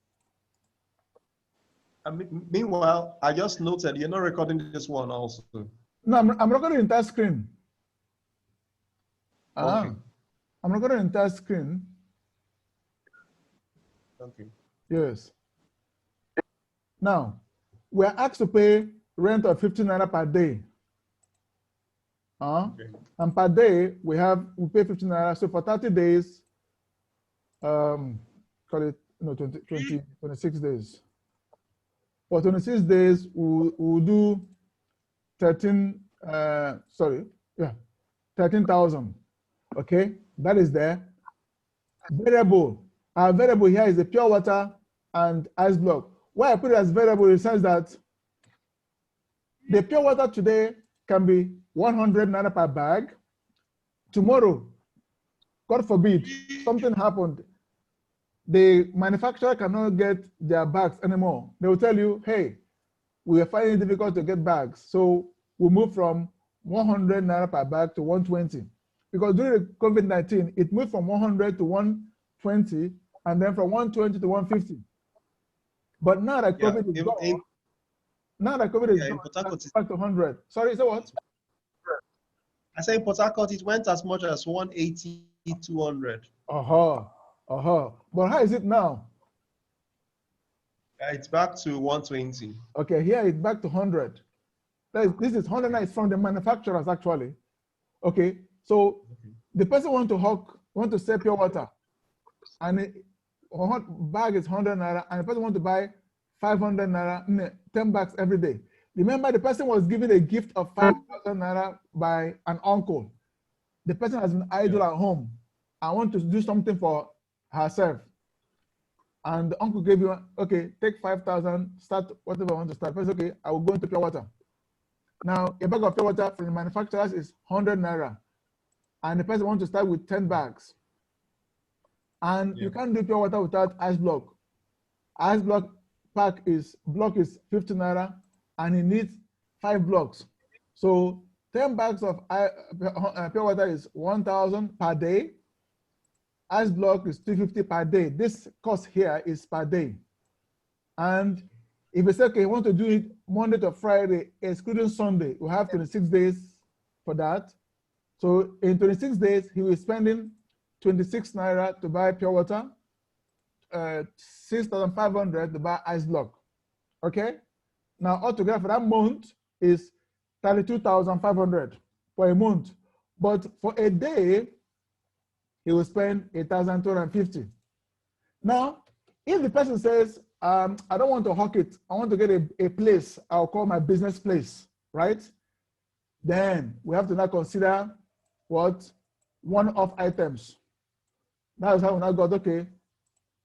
Meanwhile, I just noted you're not recording this one also. No, I'm recording the entire screen. Okay. I'm recording the entire screen. Okay. Yes. Now, we're asked to pay rent of 15 naira per day. And per day, we pay 15 naira. So for 30 days, call it 26 days. For 26 days, we'll do 13,000. Okay, that is there. Variable. Our variable here is the pure water and ice block. Why I put it as variable in the sense that the pure water today can be 100 naira per bag. Tomorrow, God forbid, something happened. The manufacturer cannot get their bags anymore. They will tell you, hey, we are finding it difficult to get bags. So we move from 100 naira per bag to 120. Because during the COVID-19, it moved from 100 to 120, and then from 120 to 150. But now that COVID is gone, it's back to 100. Sorry, say what? I say in Port Harcourt, it went as much as 180, 200. But how is it now? It's back to 120. Okay, here it's back to 100. This is 100 nights from the manufacturers, actually. Okay, so the person want to sell pure water, and bag is 100 naira, and the person want to buy 500 naira, 10 bags every day. Remember, the person was given a gift of 5,000 naira by an uncle. The person has been idle at home. I want to do something for herself. And the uncle gave you, okay, take 5,000, start whatever I want to start. First, okay, I will go into pure water. Now, a bag of pure water from the manufacturers is 100 naira. And the person wants to start with 10 bags. And you can't do pure water without ice block. Ice block block is 50 naira, and he needs 5 blocks. So 10 bags of pure water is 1,000 per day. Ice block is 250 per day. This cost here is per day. And if you say, okay, you want to do it Monday to Friday, excluding Sunday, we have 26 days for that. So in 26 days, he will be spending 26 naira to buy pure water, 6,500 to buy ice block. Okay? Now, altogether for that month is 32,500 for a month. But for a day, he will spend 1,250. Now, if the person says, I don't want to hawk it, I want to get a place, I'll call my business place, right? Then we have to now consider what? One-off items. That is how we now got, okay,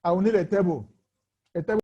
I will need a table. A table